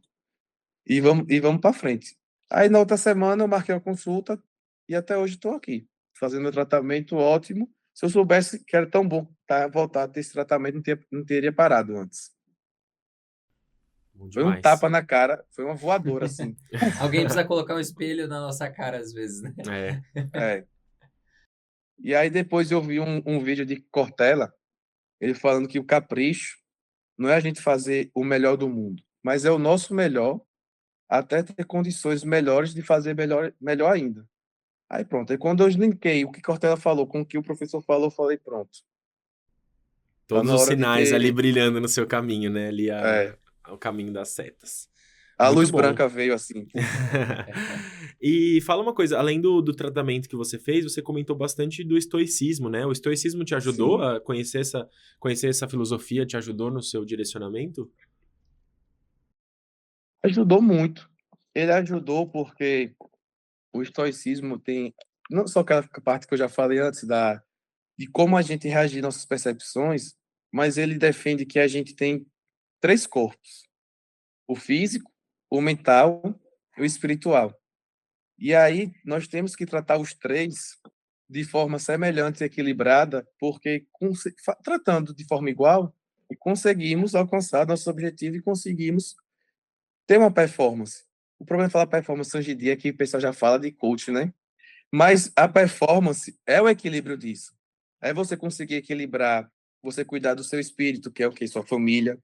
e vamos para frente. Aí na outra semana eu marquei a consulta e até hoje estou aqui, fazendo meu tratamento ótimo. Se eu soubesse que era tão bom voltar a ter esse tratamento, não teria parado antes. Bom Foi um demais. tapa na cara, foi uma voadora assim. Alguém precisa colocar um espelho na nossa cara às vezes, né? É. É. E aí depois eu vi um vídeo de Cortella, ele falando que o capricho não é a gente fazer o melhor do mundo, mas é o nosso melhor até ter condições melhores de fazer melhor ainda. Aí pronto, aí quando eu linkei o que Cortella falou com o que o professor falou, eu falei, pronto, tá Todos na os hora de sinais ali ter... brilhando no seu caminho, né? Ali É, o caminho das setas. a Muito luz bom. branca veio assim. E fala uma coisa, além do tratamento que você fez, você comentou bastante do estoicismo, né? O estoicismo te ajudou Sim, a conhecer essa filosofia, te ajudou no seu direcionamento? ajudou muito. Ele ajudou porque o estoicismo tem não só aquela parte que eu já falei antes de como a gente reagir às nossas percepções, mas ele defende que a gente tem três corpos: o físico, o mental e o espiritual. E aí nós temos que tratar os três de forma semelhante e equilibrada, porque tratando de forma igual, conseguimos alcançar nosso objetivo e conseguimos ter uma performance. O problema é falar performance hoje em dia é que o pessoal já fala de coach, né? Mas a performance é o equilíbrio disso. É você conseguir equilibrar, você cuidar do seu espírito, que é o que? Sua família,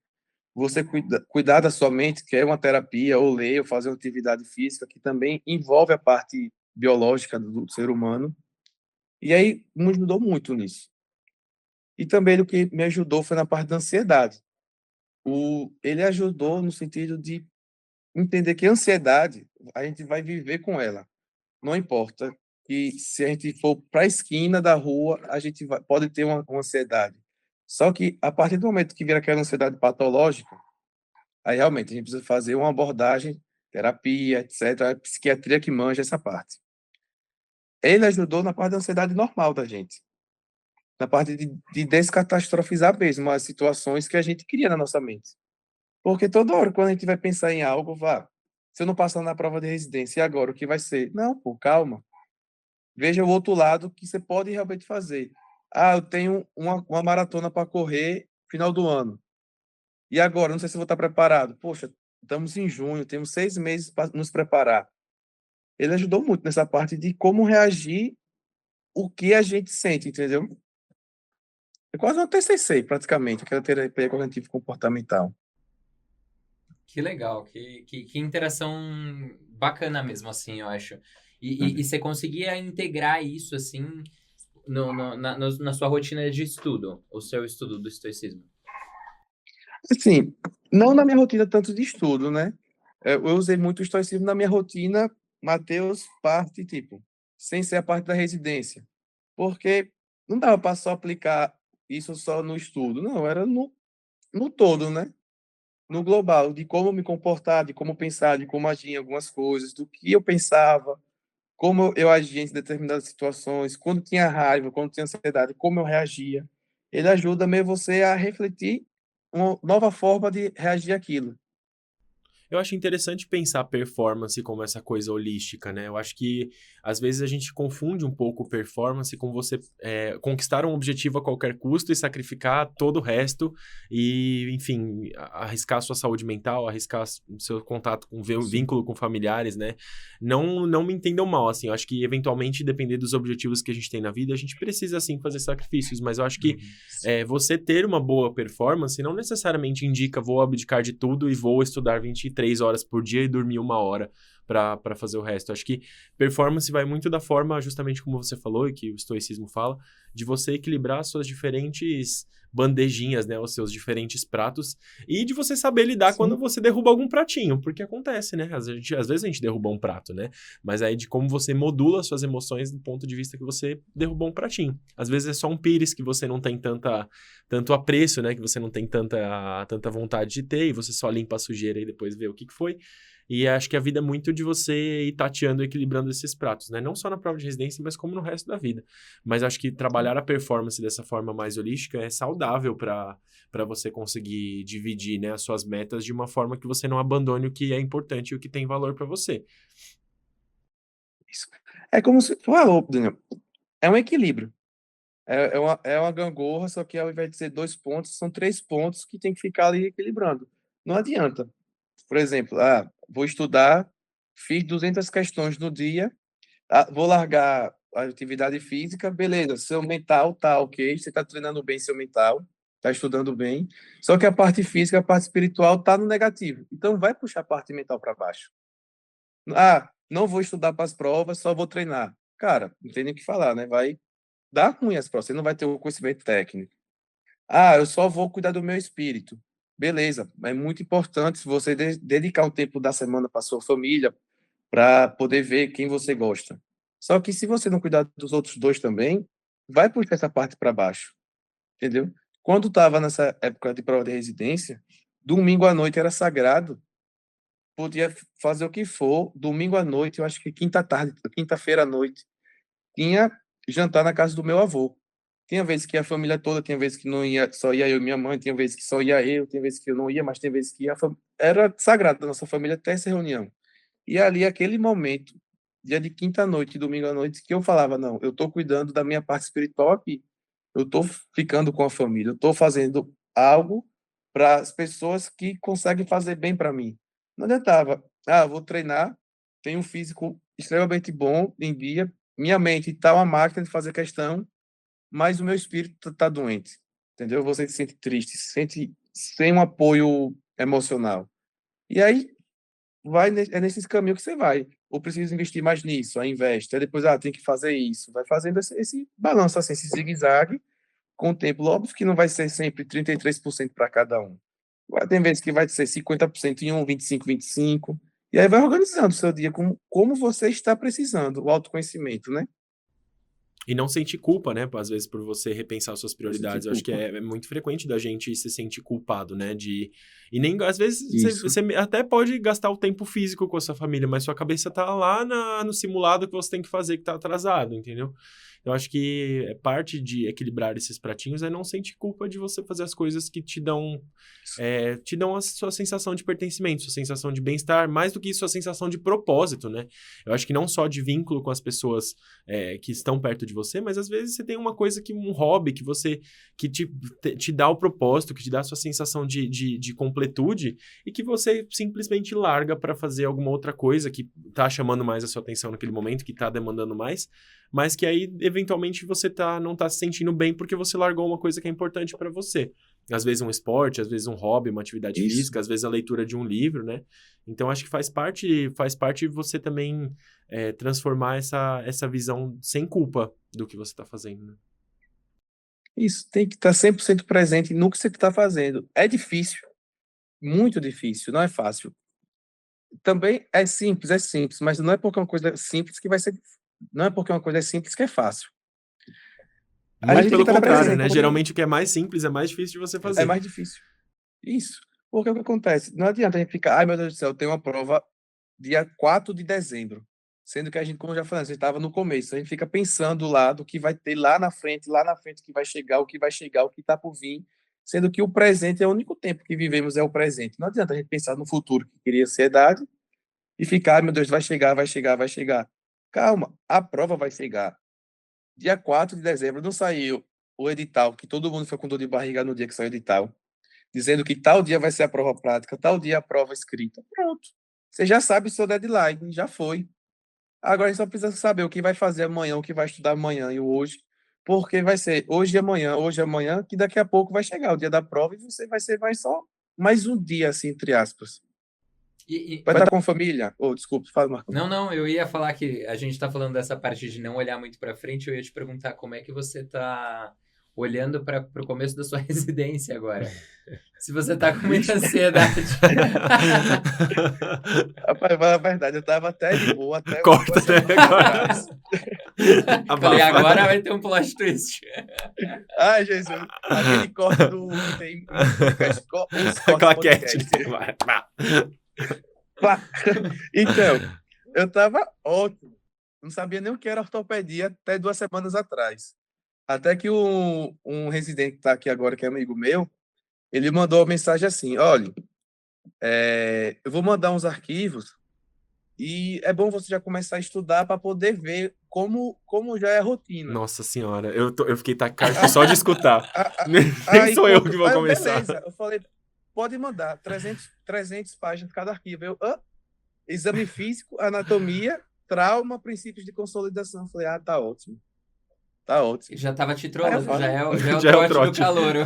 você cuidar da sua mente, que é uma terapia, ou ler, ou fazer uma atividade física, que também envolve a parte biológica do ser humano. E aí me ajudou muito nisso. E também o que me ajudou foi na parte da ansiedade. Ele ajudou no sentido de entender que a ansiedade, a gente vai viver com ela. Não importa que se a gente for para a esquina da rua, a gente pode ter uma ansiedade. Só que a partir do momento que vira aquela ansiedade patológica, aí realmente a gente precisa fazer uma abordagem, terapia, etc. A psiquiatria que manja essa parte. Ele ajudou na parte da ansiedade normal da gente, na parte de descatastrofizar mesmo as situações que a gente cria na nossa mente. Porque toda hora, quando a gente vai pensar em algo, se eu não passar na prova de residência, e agora o que vai ser? Não, pô, calma. Veja o outro lado que você pode realmente fazer. Eu tenho uma maratona para correr final do ano. E agora? Não sei se vou estar preparado. Poxa, estamos em junho, temos 6 meses para nos preparar. Ele ajudou muito nessa parte de como reagir o que a gente sente, entendeu? É quase um TCC, praticamente, aquela terapia cognitivo comportamental. Que legal, que interação bacana mesmo, assim, eu acho. E Uhum. você conseguia integrar isso, assim, na sua rotina de estudo, o seu estudo do estoicismo. Assim, não na minha rotina tanto de estudo, né? Eu usei muito o estoicismo na minha rotina, Mateus, parte, tipo, sem ser a parte da residência. Porque não dava para só aplicar isso só no estudo, não, era no todo, né? No global, de como me comportar, de como pensar, de como agir em algumas coisas, do que eu pensava, como eu agia em determinadas situações, quando tinha raiva, quando tinha ansiedade, como eu reagia. Ele ajuda mesmo você a refletir uma nova forma de reagir àquilo. Eu acho interessante pensar performance como essa coisa holística, né? Eu acho que às vezes a gente confunde um pouco performance com você conquistar um objetivo a qualquer custo e sacrificar todo o resto e, enfim, arriscar a sua saúde mental, arriscar o seu contato com vínculo com familiares, né? Não me entendam mal, assim, eu acho que eventualmente, depender dos objetivos que a gente tem na vida, a gente precisa, sim, fazer sacrifícios, mas eu acho que você ter uma boa performance não necessariamente indica vou abdicar de tudo e vou estudar 23 horas por dia e dormir 1 hora para fazer o resto. Acho que performance vai muito da forma, justamente como você falou e que o estoicismo fala, de você equilibrar as suas diferentes bandejinhas, né, os seus diferentes pratos, e de você saber lidar quando você derruba algum pratinho, porque acontece, né, às vezes a gente derruba um prato, né, mas aí de como você modula suas emoções do ponto de vista que você derrubou um pratinho. Às vezes é só um pires que você não tem tanto apreço, né, que você não tem tanta vontade de ter, e você só limpa a sujeira e depois vê o que foi. E acho que a vida é muito de você ir tateando e equilibrando esses pratos, né? Não só na prova de residência, mas como no resto da vida. Mas acho que trabalhar a performance dessa forma mais holística é saudável para você conseguir dividir, né, as suas metas de uma forma que você não abandone o que é importante e o que tem valor para você. Isso. É como se falou, Daniel, é um equilíbrio. É uma gangorra, só que ao invés de ser 2 pontos, são 3 pontos que tem que ficar ali equilibrando. Não adianta. Por exemplo, vou estudar, fiz 200 questões no dia, vou largar a atividade física, beleza, seu mental tá ok, você tá treinando bem seu mental, tá estudando bem, só que a parte física, a parte espiritual tá no negativo. Então vai puxar a parte mental para baixo. Não vou estudar para as provas, só vou treinar. Cara, não tem nem o que falar, né? Vai dar ruim as provas, você não vai ter o conhecimento técnico. Eu só vou cuidar do meu espírito. Beleza, é muito importante você dedicar um tempo da semana para sua família, para poder ver quem você gosta. Só que se você não cuidar dos outros dois também, vai puxar essa parte para baixo, entendeu? Quando estava nessa época de prova de residência, domingo à noite era sagrado, podia fazer o que for, domingo à noite, eu acho que quinta-feira à noite, tinha jantar na casa do meu avô. Tinha vezes que ia a família toda, tinha vezes que não ia, só ia eu e minha mãe, tinha vezes que só ia eu, tinha vezes que eu não ia, mas tinha vezes que era sagrado da nossa família até essa reunião. E ali, aquele momento, dia de quinta-noite, domingo à noite, que eu falava, não, eu estou cuidando da minha parte espiritual aqui. Eu estou ficando com a família, eu estou fazendo algo para as pessoas que conseguem fazer bem para mim. Não adiantava, vou treinar, tenho um físico extremamente bom em dia, minha mente está uma máquina de fazer questão, mas o meu espírito está doente, entendeu? Você se sente triste, se sente sem um apoio emocional. E aí, é nesses caminhos que você vai. Ou precisa investir mais nisso, aí investe. Aí depois, tem que fazer isso. Vai fazendo esse balanço, assim, esse zigue-zague, com o tempo. Óbvio que não vai ser sempre 33% para cada um. Tem vezes que vai ser 50% em um, 25%, 25%. E aí vai organizando o seu dia como você está precisando, o autoconhecimento, né? E não sentir culpa, né? Às vezes, por você repensar suas Não prioridades. sentir Eu acho que culpa. é muito frequente da gente se sentir culpado, né? E nem, às vezes, Isso. você até pode gastar o tempo físico com a sua família, mas sua cabeça tá lá no simulado que você tem que fazer, que tá atrasado, entendeu? Eu acho que parte de equilibrar esses pratinhos é não sentir culpa de você fazer as coisas que te dão a sua sensação de pertencimento, sua sensação de bem-estar, mais do que isso, a sensação de propósito, né? Eu acho que não só de vínculo com as pessoas que estão perto de você, mas às vezes você tem uma coisa um hobby que te dá o propósito, que te dá a sua sensação de completude e que você simplesmente larga para fazer alguma outra coisa que tá chamando mais a sua atenção naquele momento, que tá demandando mais, mas que aí, eventualmente, você não tá se sentindo bem porque você largou uma coisa que é importante para você. Às vezes um esporte, às vezes um hobby, uma atividade Isso. física, às vezes a leitura de um livro, né? Então, acho que faz parte você também transformar essa visão sem culpa do que você está fazendo, né? Isso, tem que estar 100% presente no que você está fazendo. É difícil, muito difícil, não é fácil. Também é simples, mas não é porque uma coisa é simples que vai ser. Não é porque uma coisa é simples que é fácil. A Muito gente tem que pelo estar contrário, presente, né? porque Geralmente o que é mais simples é mais difícil de você é fazer. mais difícil. Isso. Porque o que acontece? Não adianta a gente ficar, ai meu Deus do céu, tem uma prova dia 4 de dezembro. Sendo que a gente, como eu já falei, a gente estava no começo, a gente fica pensando lá do que vai ter lá na frente, o que vai chegar, o que está por vir. sendo que o presente é o único tempo que vivemos, é o presente. Não adianta a gente pensar no futuro, que cria ansiedade, e ficar, meu Deus, vai chegar, vai chegar, vai chegar. Calma, a prova vai chegar. Dia 4 de dezembro não saiu o edital, que todo mundo foi com dor de barriga no dia que saiu o edital, dizendo que tal dia vai ser a prova prática, tal dia a prova escrita. Pronto. Você já sabe o seu deadline, já foi. Agora a gente só precisa saber o que vai fazer amanhã, o que vai estudar amanhã e o hoje, porque vai ser hoje e amanhã, que daqui a pouco vai chegar o dia da prova e você vai ser mais só mais um dia, assim, entre aspas. Vai estar com a família? Desculpa, fala, Marco. Não, eu ia falar que a gente tá falando dessa parte de não olhar muito pra frente, eu ia te perguntar como é que você tá olhando pro começo da sua residência agora. Se você tá com muita ansiedade. Rapaz, a verdade, eu tava até de boa, até Corta, duas né? semanas atrás. Falei, agora vai ter um plot twist. Ai, Jesus, aquele corte do que tem podcast, os cortes Claquete. podcast. Então, eu tava ótimo. Não sabia nem o que era ortopedia até 2 semanas atrás. Até que um residente que está aqui agora, que é amigo meu, ele mandou uma mensagem assim: olha, eu vou mandar uns arquivos e é bom você já começar a estudar para poder ver como já é a rotina. Nossa senhora, eu fiquei taquicardia só de escutar. Nem Aí, sou eu que vou aí, começar. beleza. Eu falei, pode mandar 300 páginas cada arquivo. Exame físico, anatomia, trauma, princípios de consolidação. Eu falei, tá ótimo. Tá ótimo. Já tava te trollando, Aí eu já é o Já é o trote do trote. calouro.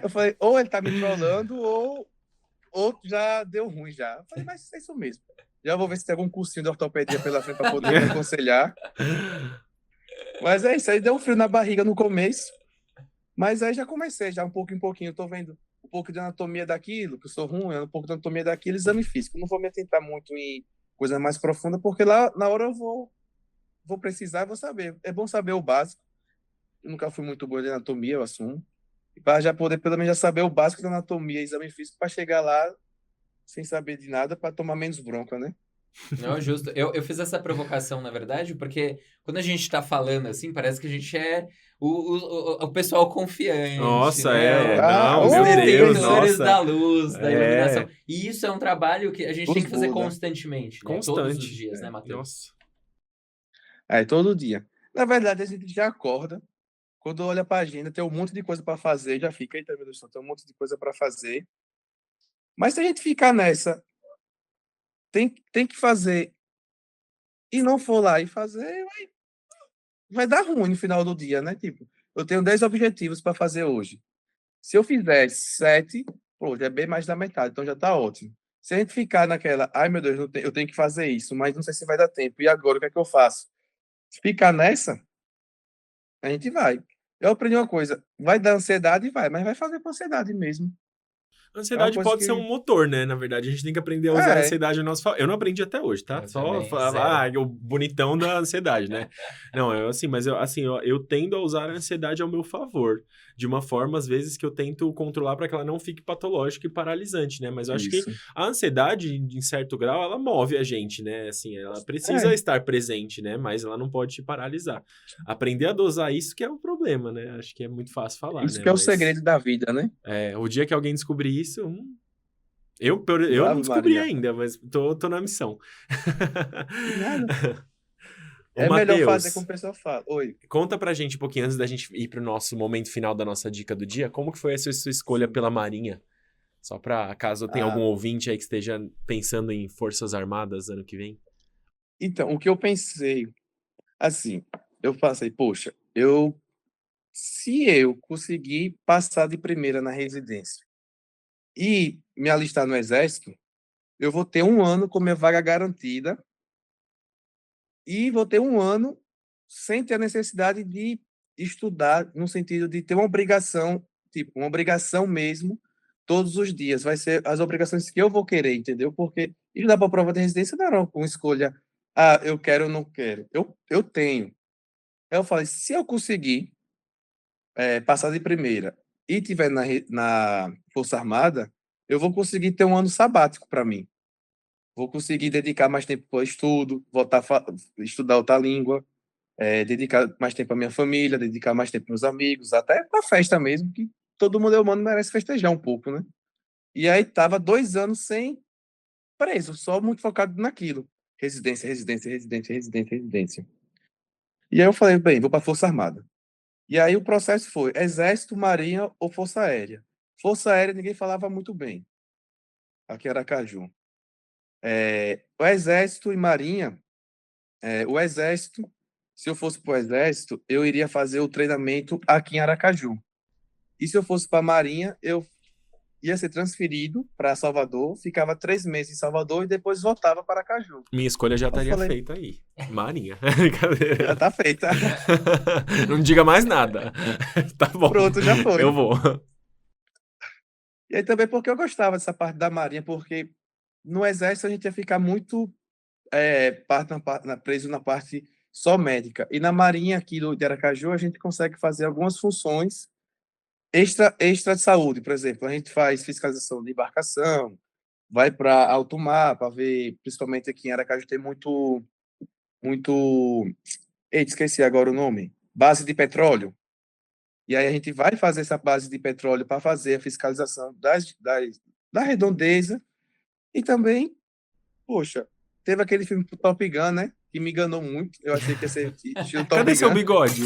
Eu falei, ou ele tá me trollando, ou já deu ruim já. Eu falei, mas é isso mesmo. Já vou ver se tem algum cursinho de ortopedia pela frente para poder me aconselhar. Mas é isso, aí deu um frio na barriga no começo. Mas aí já comecei, já um pouco em pouquinho. Eu tô vendo um pouco de anatomia daquilo, que eu sou ruim, um pouco de anatomia daquilo, exame físico. Não vou me atentar muito em coisa mais profunda, porque lá na hora eu vou precisar, vou saber. É bom saber o básico. Eu nunca fui muito bom de anatomia, eu assumo. Para já poder, pelo menos, já saber o básico da anatomia e exame físico, para chegar lá sem saber de nada, para tomar menos bronca, né? Não, justo. Eu fiz essa provocação, na verdade, porque quando a gente tá falando assim, parece que a gente é o pessoal confiante. Nossa, né? não, Os meu Deus, detentores nossa. da luz, da iluminação. É. E isso é um trabalho que a gente tem que fazer Buda. constantemente, né? Todos Constante. os dias, né, Matheus? Nossa. Todo dia. Na verdade, a gente já acorda, quando olha para a agenda, tem um monte de coisa para fazer, já fica, eita, meu Deus, tem um monte de coisa para fazer. Mas se a gente ficar nessa, tem que fazer, e não for lá e fazer, vai dar ruim no final do dia, né? Tipo, eu tenho 10 objetivos para fazer hoje. Se eu fizer 7, pô, já é bem mais da metade, então já tá ótimo. Se a gente ficar naquela, ai meu Deus, eu tenho que fazer isso, mas não sei se vai dar tempo, e agora o que é que eu faço? Se ficar nessa, a gente vai. Eu aprendi uma coisa, vai dar ansiedade, vai, mas vai fazer com ansiedade mesmo. A ansiedade coisa pode ser um motor, né? Na verdade, a gente tem que aprender a usar a ansiedade a nosso favor. Eu não aprendi até hoje, tá? Eu Só também, falar, o bonitão da ansiedade, né? Não, eu tendo a usar a ansiedade ao meu favor. De uma forma, às vezes, que eu tento controlar para que ela não fique patológica e paralisante, né? Mas eu acho que a ansiedade, em certo grau, ela move a gente, né? Assim, ela precisa estar presente, né? Mas ela não pode te paralisar. Aprender a dosar isso que é o problema, né? Acho que é muito fácil falar, Isso né? que é o Mas, segredo da vida, né? o dia que alguém descobrir isso... Eu não Ave descobri Maria. ainda, mas tô na missão. Nada. Ô, É melhor Matheus, fazer como o pessoal fala. Oi. conta pra gente um pouquinho, antes da gente ir pro nosso momento final da nossa dica do dia, como que foi essa sua escolha pela Marinha? Só pra, caso tenha algum ouvinte aí que esteja pensando em Forças Armadas ano que vem. Então, o que eu pensei, assim, eu pensei, poxa, se eu conseguir passar de primeira na residência e me alistar no Exército, eu vou ter 1 ano com minha vaga garantida e vou ter 1 ano sem ter a necessidade de estudar, no sentido de ter uma obrigação, tipo, uma obrigação mesmo, todos os dias. Vai ser as obrigações que eu vou querer, entendeu? Porque estudar para a prova de residência não era uma escolha, eu quero ou não quero. Eu tenho. Aí eu falei, se eu conseguir passar de primeira e tiver na Força Armada, eu vou conseguir ter 1 ano sabático para mim. Vou conseguir dedicar mais tempo para o estudo, voltar a estudar outra língua, dedicar mais tempo à minha família, dedicar mais tempo aos meus amigos, até para a festa mesmo, que todo mundo humano merece festejar um pouco, né? E aí tava 2 anos sem preso, só muito focado naquilo. Residência, residência, residência, residência, residência. E aí eu falei, bem, vou para a Força Armada. E aí o processo foi Exército, Marinha ou Força Aérea. Força Aérea ninguém falava muito bem, aqui em Aracaju. O Exército e Marinha, o Exército, se eu fosse para o Exército, eu iria fazer o treinamento aqui em Aracaju. E se eu fosse para a Marinha, eu ia ser transferido para Salvador, ficava 3 meses em Salvador e depois voltava para Aracaju. Minha escolha já Eu estaria falei, feita aí. Marinha. Brincadeira. já tá feita. Não diga mais nada. Tá bom. Pronto, já foi. Eu vou. E aí também porque eu gostava dessa parte da Marinha, porque no Exército a gente ia ficar muito preso na parte só médica. E na Marinha aqui de Aracaju a gente consegue fazer algumas funções extra de saúde. Por exemplo, a gente faz fiscalização de embarcação, vai para alto mar para ver, principalmente aqui em Aracaju tem muito... Eita, esqueci agora o nome. Base de petróleo. E aí a gente vai fazer essa base de petróleo para fazer a fiscalização da redondeza. E também, poxa, teve aquele filme Top Gun, né? Que me enganou muito. Eu achei que ia ser estilo Top Cadê Gun. seu bigode?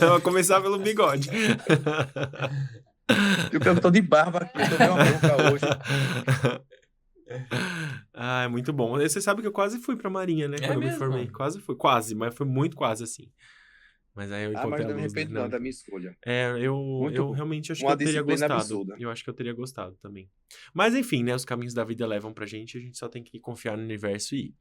Eu vou começar pelo bigode. Eu tô de barba aqui, eu tô meio uma bronca hoje. Ah, é muito bom. Você sabe que eu quase fui pra Marinha, né? Quando eu me mesmo? formei. Quase fui. Quase, mas foi muito quase assim. Mas aí eu Mas encontrei não a me luz, né? arrependo não da minha escolha. Eu Muito realmente acho que uma eu teria disciplina gostado. absurda. Eu acho que eu teria gostado também. Mas enfim, né? Os caminhos da vida levam pra gente, a gente só tem que confiar no universo e ir.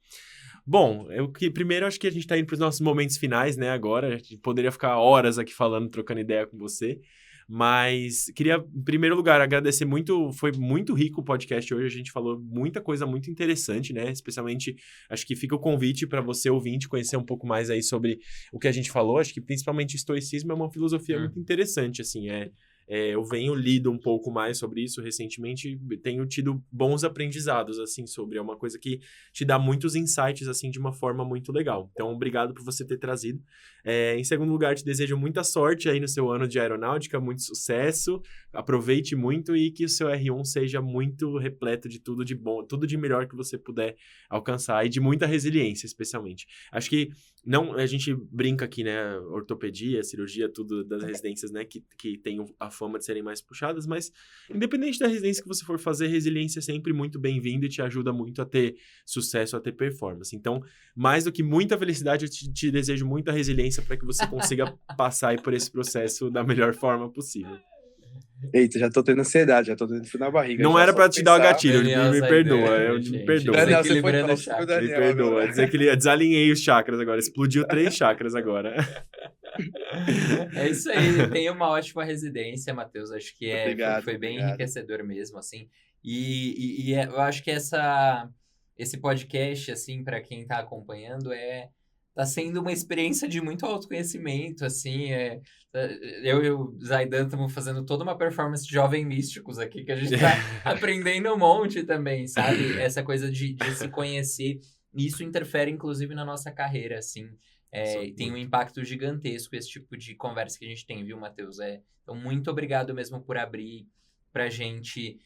Bom, primeiro acho que a gente tá indo pros nossos momentos finais, né? Agora, a gente poderia ficar horas aqui falando, trocando ideia com você. Mas queria, em primeiro lugar, agradecer muito. Foi muito rico o podcast hoje. A gente falou muita coisa muito interessante, né? Especialmente, acho que fica o convite para você, ouvinte, conhecer um pouco mais aí sobre o que a gente falou. Acho que principalmente estoicismo é uma filosofia muito interessante, assim. Eu venho lido um pouco mais sobre isso recentemente, tenho tido bons aprendizados, assim, sobre. É uma coisa que te dá muitos insights, assim, de uma forma muito legal. Então, obrigado por você ter trazido. Em segundo lugar, te desejo muita sorte aí no seu ano de aeronáutica, muito sucesso, aproveite muito e que o seu R1 seja muito repleto de tudo de bom, tudo de melhor que você puder alcançar e de muita resiliência, especialmente. Acho que a gente brinca aqui, né, ortopedia, cirurgia, tudo das residências, né, que tem a fama de serem mais puxadas, mas independente da residência que você for fazer, resiliência é sempre muito bem-vinda e te ajuda muito a ter sucesso, a ter performance. Então, mais do que muita felicidade, eu te desejo muita resiliência para que você consiga passar aí por esse processo da melhor forma possível. Eita, já tô tendo ansiedade, já tô tendo frio na barriga. Não já era só para de te dar o pensar. gatilho, Daniel me Zaidan, perdoa, gente. me perdoa. Daniel, você foi Desequilibrando top, o chakra. viu, Me Daniel, perdoa, agora. desalinhei os chakras agora, explodiu 3 chakras agora. É isso aí, tenha uma ótima residência, Matheus. Acho que Obrigado, foi bem obrigado. enriquecedor mesmo, assim. Eu acho que esse podcast, assim, para quem tá acompanhando, tá sendo uma experiência de muito autoconhecimento, assim. Eu e o Zaidan estamos fazendo toda uma performance de jovem místicos aqui, que a gente tá aprendendo um monte também, sabe? Essa coisa de se conhecer. Isso interfere, inclusive, na nossa carreira, assim. Tem um impacto gigantesco esse tipo de conversa que a gente tem, viu, Matheus? Então, muito obrigado mesmo por abrir pra gente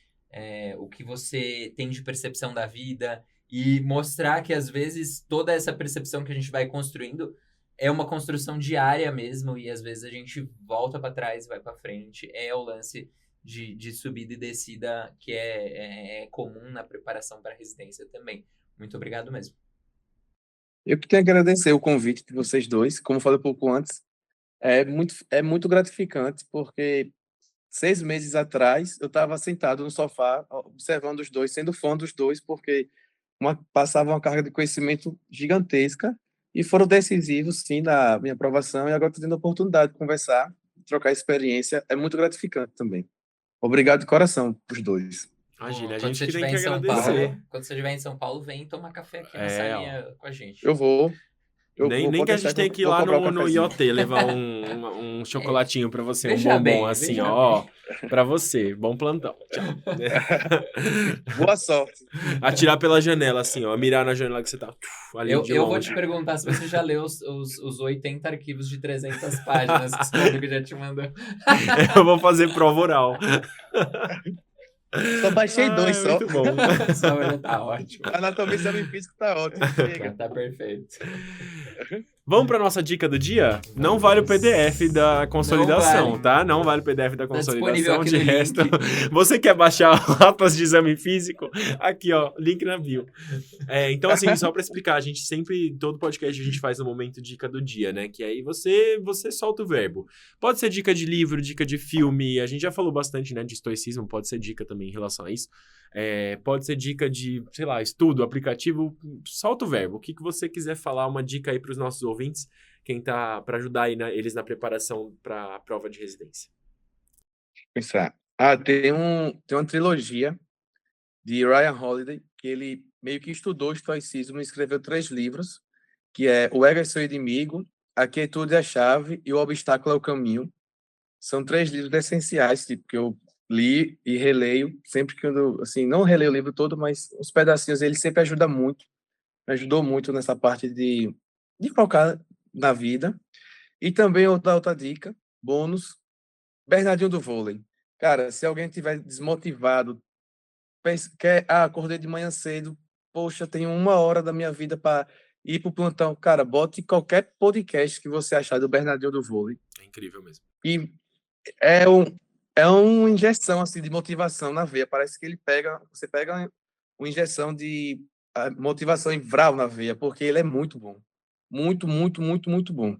o que você tem de percepção da vida e mostrar que, às vezes, toda essa percepção que a gente vai construindo é uma construção diária mesmo e, às vezes, a gente volta para trás e vai para frente. É o lance de subida e descida que é comum na preparação para a residência também. Muito obrigado mesmo. Eu que tenho que agradecer o convite de vocês dois. Como eu falei um pouco antes, é muito gratificante, porque 6 meses atrás eu estava sentado no sofá, observando os dois, sendo fã dos dois, porque passava uma carga de conhecimento gigantesca e foram decisivos, sim, na minha aprovação. E agora estou tendo a oportunidade de conversar, trocar experiência. É muito gratificante também. Obrigado de coração para os dois. Imagina, a Quando gente você que tem estiver que em São agradecer. Paulo, quando você estiver em São Paulo, vem tomar café aqui na salinha com a gente. Eu vou. Nem que a gente tenha que ir lá no IoT levar um chocolatinho pra você, um Veja bombom bem, assim, veja ó, pra você. Bom plantão. Tchau. Boa sorte. Atirar pela janela, assim, ó, mirar na janela que você tá ali de Eu vou longe. te perguntar se você já leu os 80 arquivos de 300 páginas que o seu amigo já te mandou. Eu vou fazer prova oral. Só baixei 2 só. Muito bom. Só já tá ótimo. Anatomia e físico tá ótimo. Já Chega. tá perfeito. Vamos pra nossa dica do dia? Não vale o PDF da consolidação, vale. tá? Não vale o PDF da disponível consolidação. aqui De no resto, link. você quer baixar atlas de exame físico? Aqui, ó, link na bio. Então, assim, só pra explicar, a gente sempre, todo podcast a gente faz no momento dica do dia, né? Que aí você solta o verbo. Pode ser dica de livro, dica de filme, a gente já falou bastante, né, de estoicismo, pode ser dica também em relação a isso. Pode ser dica de, sei lá, estudo, aplicativo, solta o verbo. O que você quiser falar, uma dica aí para os nossos ouvintes, quem tá para ajudar aí eles na preparação para a prova de residência. Pensar. Tem uma trilogia de Ryan Holiday, que ele meio que estudou estoicismo e escreveu 3 livros, que é O Ego é Seu Inimigo, A Quietude é a Chave e O Obstáculo é o Caminho. São 3 livros essenciais, tipo, que eu li e releio, sempre que eu, assim, não releio o livro todo, mas os pedacinhos, ele sempre ajuda muito, me ajudou muito nessa parte de focar na vida. E também outra dica, bônus, Bernardinho do Vôlei. Cara, se alguém estiver desmotivado, acordei de manhã cedo, poxa, tenho 1 hora da minha vida para ir pro plantão. Cara, bote qualquer podcast que você achar do Bernardinho do Vôlei. É incrível mesmo. E é uma injeção assim de motivação na veia. Parece que você pega uma injeção de motivação em vral na veia, porque ele é muito bom. Muito, muito, muito, muito bom.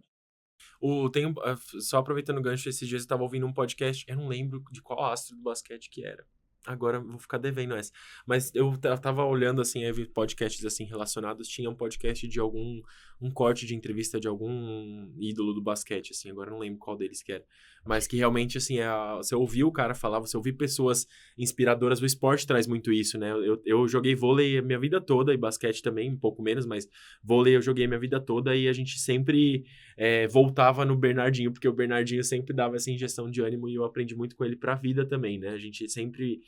Só aproveitando o gancho, esses dias eu tava ouvindo um podcast, eu não lembro de qual astro do basquete que era. Agora eu vou ficar devendo essa. Mas eu tava olhando, assim, aí vi podcasts, assim, relacionados. Tinha um podcast de um corte de entrevista de algum ídolo do basquete, assim. Agora eu não lembro qual deles que era. Mas que realmente, assim, você ouviu o cara falar, você ouviu pessoas inspiradoras. O esporte traz muito isso, né? Eu joguei vôlei a minha vida toda, e basquete também, um pouco menos, mas vôlei eu joguei a minha vida toda, e a gente sempre voltava no Bernardinho, porque o Bernardinho sempre dava essa injeção de ânimo, e eu aprendi muito com ele pra vida também, né? A gente sempre...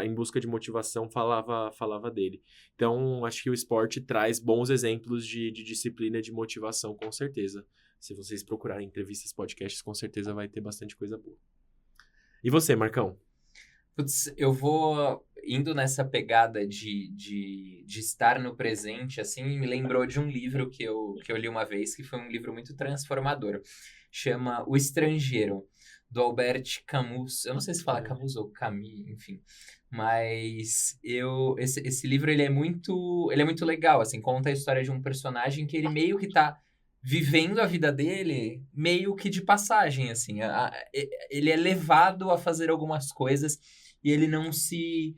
em busca de motivação, falava dele. Então, acho que o esporte traz bons exemplos de disciplina e de motivação, com certeza. Se vocês procurarem entrevistas, podcasts, com certeza vai ter bastante coisa boa. E você, Marcão? Putz, eu vou indo nessa pegada de estar no presente, assim, me lembrou de um livro que eu li uma vez, que foi um livro muito transformador. Chama O Estrangeiro, do Albert Camus. Eu não sei se fala Camus ou Camus, enfim. Mas esse livro ele é muito legal, assim, conta a história de um personagem que ele meio que tá vivendo a vida dele meio que de passagem, assim. Ele é levado a fazer algumas coisas e ele não se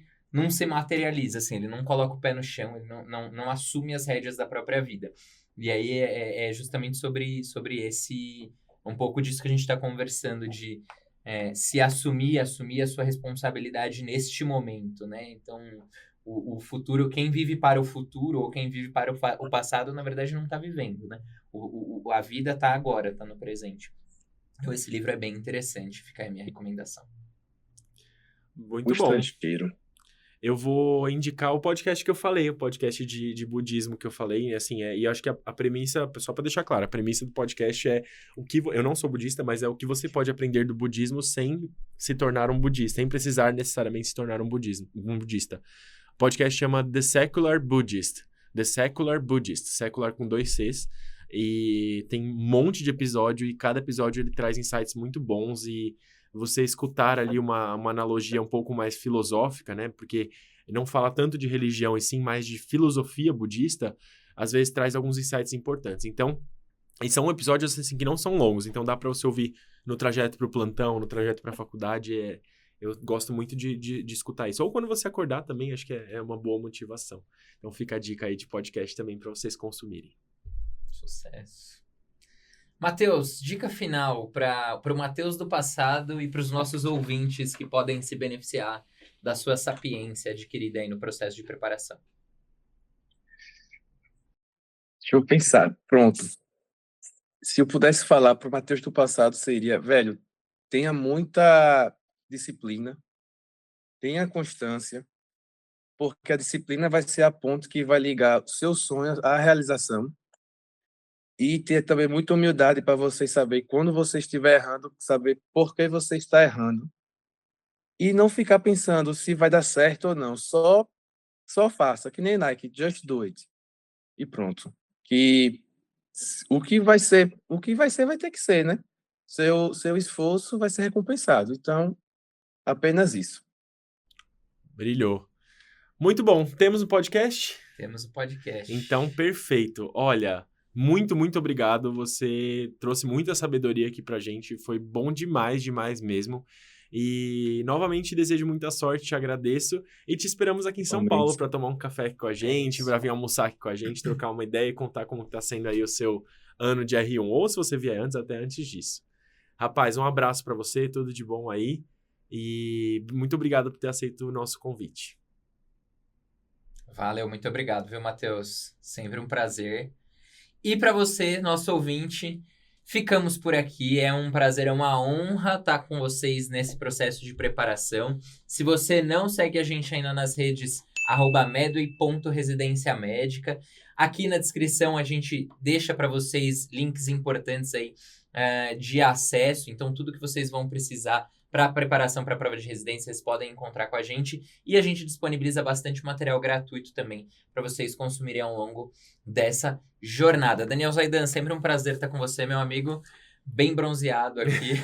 materializa, assim, ele não coloca o pé no chão, ele não assume as rédeas da própria vida. E aí é justamente sobre um pouco disso que a gente está conversando, de se assumir a sua responsabilidade neste momento, né? Então, o futuro, quem vive para o futuro ou quem vive para o passado, na verdade, não está vivendo, né? A vida está agora, está no presente. Então, esse livro é bem interessante, fica aí a minha recomendação. Muito O bom. Estrangeiro. Eu vou indicar o podcast que eu falei, o podcast de budismo que eu falei, assim, e eu acho que a premissa, só para deixar claro, a premissa do podcast é eu não sou budista, mas é o que você pode aprender do budismo sem se tornar um budista, sem precisar necessariamente se tornar um budista. O podcast chama The Secular Buddhist, secular com 2 Cs, e tem um monte de episódio, e cada episódio ele traz insights muito bons, e você escutar ali uma analogia um pouco mais filosófica, né? Porque não fala tanto de religião e sim mais de filosofia budista, às vezes traz alguns insights importantes. Então, e são episódios assim que não são longos, então dá para você ouvir no trajeto para o plantão, no trajeto para a faculdade. Eu gosto muito de escutar isso. Ou quando você acordar também, acho que é uma boa motivação. Então fica a dica aí de podcast também para vocês consumirem. Sucesso. Matheus, dica final para o Matheus do passado e para os nossos ouvintes que podem se beneficiar da sua sapiência adquirida aí no processo de preparação. Deixa eu pensar. Pronto. se eu pudesse falar para o Matheus do passado, seria, velho, tenha muita disciplina, tenha constância, porque a disciplina vai ser a ponte que vai ligar o seu sonho à realização. E ter também muita humildade para você saber quando você estiver errando, saber por que você está errando. E não ficar pensando se vai dar certo ou não. Só faça, que nem Nike, just do it. E pronto. Que o que vai ser vai ter que ser, né? Seu esforço vai ser recompensado. Então, apenas isso. Brilhou. Muito bom. Temos um podcast? Temos o podcast. Então, perfeito. Olha, muito, muito obrigado. Você trouxe muita sabedoria aqui pra gente. Foi bom demais, demais mesmo. E, novamente, desejo muita sorte, te agradeço. E te esperamos aqui em São Paulo para tomar um café aqui com a gente, para vir almoçar aqui com a gente, trocar uma ideia e contar como tá sendo aí o seu ano de R1. Ou se você vier antes, até antes disso. Rapaz, um abraço para você, tudo de bom aí. E muito obrigado por ter aceito o nosso convite. Valeu, muito obrigado, viu, Matheus? Sempre um prazer. E para você, nosso ouvinte, ficamos por aqui. É um prazer, é uma honra estar com vocês nesse processo de preparação. Se você não segue a gente ainda nas redes, @medway.residenciamédica. Aqui na descrição a gente deixa para vocês links importantes aí de acesso. Então, tudo que vocês vão precisar para a preparação para a prova de residência, vocês podem encontrar com a gente. E a gente disponibiliza bastante material gratuito também para vocês consumirem ao longo dessa jornada. Daniel Zaidan, sempre um prazer estar com você, meu amigo. Bem bronzeado aqui.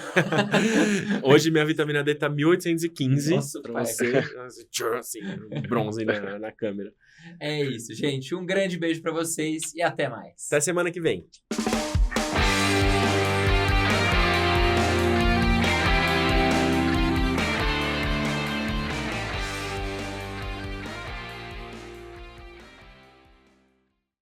Hoje minha vitamina D tá 1815. Nossa, pra pai. você, assim, bronze na câmera. É isso, gente. Um grande beijo para vocês e até mais. Até semana que vem.